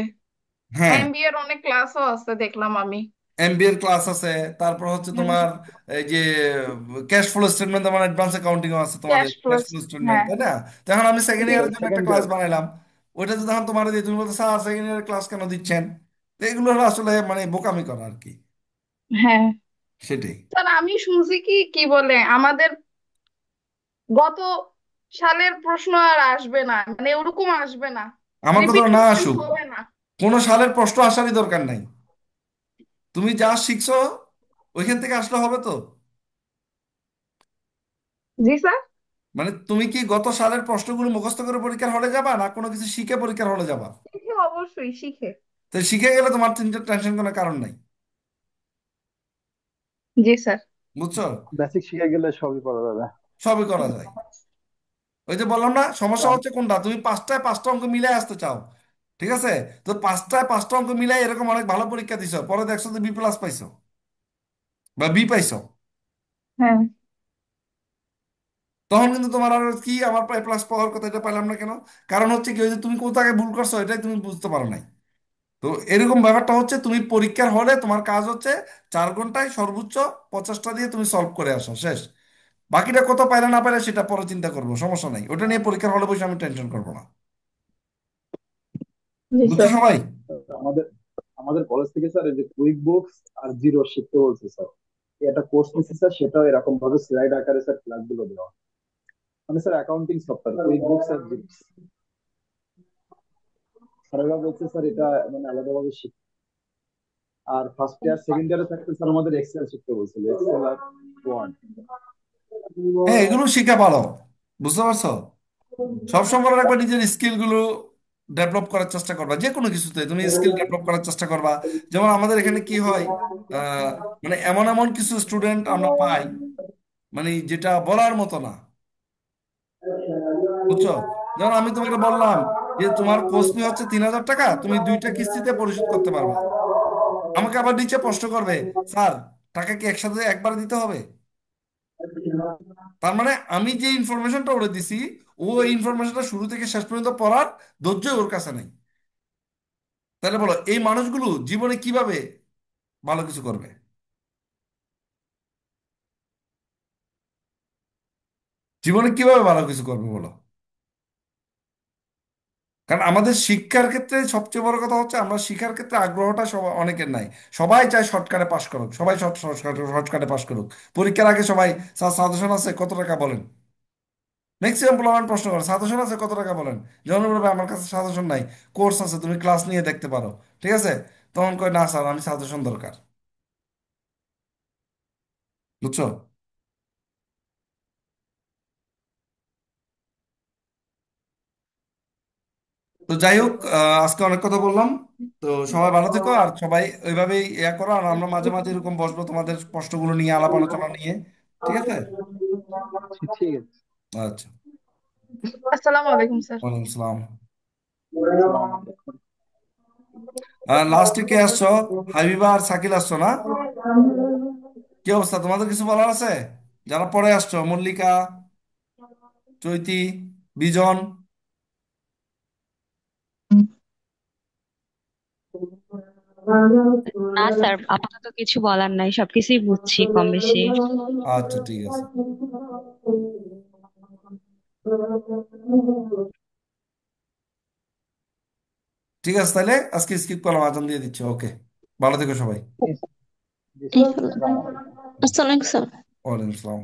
হ্যাঁ, এমবিএ এর অনেক ক্লাসও আছে দেখলাম আমি। এমবিএ এর ক্লাস আছে, তারপর হচ্ছে হ্যাঁ। তোমার এই যে ক্যাশ ফ্লো স্টেটমেন্ট, তোমার অ্যাডভান্স অ্যাকাউন্টিং আছে তোমাদের cash cash plus. Flow statement, হ্যাঁ। তাই না? তখন আমি সেকেন্ড জি ইয়ারের স্যার, জন্য একটা সেকেন্ড ক্লাস ইয়ার। বানাইলাম, ওইটা যদি তখন তোমার দিয়ে তুমি বলতে স্যার সেকেন্ড ইয়ারের ক্লাস কেন দিচ্ছেন, তো এগুলো হলো আসলে মানে বোকামি করা আর কি। হ্যাঁ সেটাই। স্যার, আমি শুনছি কি কি বলে আমাদের গত সালের প্রশ্ন আর আসবে না, মানে ওরকম আসবে না, আমার কথা রিপিট না কোশ্চেন আসুক, হবে না। কোনো সালের প্রশ্ন আসারই দরকার নাই, তুমি যা শিখছো ওইখান থেকে আসলে হবে তো। জি স্যার। মানে তুমি কি গত সালের প্রশ্নগুলো মুখস্থ করে পরীক্ষার হলে যাবা, না কোনো কিছু শিখে পরীক্ষার হলে যাবা? শিখে, অবশ্যই শিখে। তো শিখে গেলে তোমার চিন্তা টেনশন কোনো কারণ নাই। জি স্যার। বুঝছো? বেসিক শিখে গেলে সবই করা যাবে। সবই করা যায়। ওই যে বললাম না, তো সমস্যা হচ্ছে কোনটা, তুমি পাঁচটায় পাঁচটা অঙ্ক মিলাই আসতে চাও, ঠিক আছে, তো পাঁচটায় পাঁচটা অঙ্ক মিলাই এরকম অনেক ভালো পরীক্ষা দিছো, পরে দেখছো যে বি প্লাস পাইছো বা বি পাইছো, হ্যাঁ। তখন কিন্তু তোমার আর কি আমার এ প্লাস পাওয়ার কথা, এটা পাইলাম না কেন? কারণ হচ্ছে কি, ওই যে তুমি কোথায় ভুল করছো এটাই তুমি বুঝতে পারো নাই। তো এরকম ব্যাপারটা হচ্ছে, তুমি পরীক্ষার হলে তোমার কাজ হচ্ছে 4 ঘন্টায় সর্বোচ্চ 50টা দিয়ে তুমি সলভ করে আসো, শেষ। বাকিটা কত পাইলে না পাইলে সেটা পরে চিন্তা করবো, সমস্যা নাই, ওটা নিয়ে পরীক্ষার হলে বসে আমি টেনশন করবো না। জি বুঝছো স্যার। সবাই? আমাদের আমাদের কলেজ থেকে স্যার এই যে কুইক বুকস আর জিরো শিখতে বলছে স্যার। এটা কোর্স নিচ্ছে স্যার, সেটাও এরকম ভাবে স্লাইড আকারে স্যার ক্লাস গুলো দেওয়া। মানে sir accounting software quick books are jeeps. স্যারেরা বলছে স্যার এটা মানে আলাদাভাবে শিখতে। আর ফার্স্ট ইয়ার সেকেন্ড ইয়ারে থাকতে স্যার আমাদের এক্সেল শিখতে বলছিল, এক্সেল আর ওয়ার্ড। হ্যাঁ, এগুলো শিখা ভালো, বুঝতে পারছো? সবসময় রাখবা নিজের স্কিল গুলো ডেভেলপ করার চেষ্টা করবা, যে কোনো কিছুতে তুমি স্কিল ডেভেলপ করার চেষ্টা করবা। যেমন আমাদের এখানে কি হয়, আহ, মানে এমন এমন কিছু স্টুডেন্ট আমরা পাই, মানে যেটা বলার মতো না, বুঝছো? যেমন আমি তোমাকে বললাম যে তোমার কোর্স ফি হচ্ছে 3,000 টাকা, তুমি 2টা কিস্তিতে পরিশোধ করতে পারবা। আমাকে আবার নিচে প্রশ্ন করবে, স্যার টাকা কি একসাথে একবার দিতে হবে? তার মানে আমি যে ইনফরমেশনটা ওরে দিছি, ও এই ইনফরমেশনটা শুরু থেকে শেষ পর্যন্ত পড়ার ধৈর্য ওর কাছে নেই। তাহলে বলো এই মানুষগুলো জীবনে কিভাবে ভালো কিছু করবে? জীবনে কিভাবে ভালো কিছু করবে বলো? কারণ আমাদের শিক্ষার ক্ষেত্রে সবচেয়ে বড় কথা হচ্ছে আমরা শিক্ষার ক্ষেত্রে আগ্রহটা সবাই অনেকের নাই। সবাই চায় শর্টকাটে পাশ করুক, সবাই শর্টকাটে পাশ করুক। পরীক্ষার আগে সবাই, স্যার সাজেশন আছে কত টাকা বলেন? ম্যাক্সিমাম পোলাপান প্রশ্ন করে, সাজেশন আছে কত টাকা বলেন? যখন বলবে আমার কাছে সাজেশন নাই, কোর্স আছে তুমি ক্লাস নিয়ে দেখতে পারো, ঠিক আছে, তখন কয় না স্যার আমি সাজেশন দরকার। বুঝছো? তো যাই হোক, আজকে অনেক কথা বললাম। তো সবাই ভালো থেকো, আর সবাই ওইভাবেই ইয়া করো, আর আমরা মাঝে মাঝে এরকম বসবো তোমাদের কষ্টগুলো নিয়ে আলাপ আলোচনা নিয়ে। ঠিক আছে? ঠিক আছে। আচ্ছা। আসসালামু আলাইকুম স্যার। ওয়ালাইকুম আসসালাম। আসসালামু লাস্টে কে আসছো? হাবিবা আর শাকিল আসছো না? কি অবস্থা, তোমাদের কিছু বলার আছে? যারা পরে আসছো, মল্লিকা, চৈতি, বিজন। না স্যার, আপাতত কিছু বলার নাই, সবকিছুই বুঝছি কম বেশি। আচ্ছা, ঠিক আছে। ঠিক আছে, তাহলে আজকে স্কিপ করলাম, আজান দিয়ে দিচ্ছি। ওকে, ভালো থেকো সবাই। আলাইকুম। জি স্যার, ইনশাল্লাহ। আসসালামু আলাইকুম। আসসালামু আলাইকুম স্যার। ওয়ালাইকুম আসসালাম।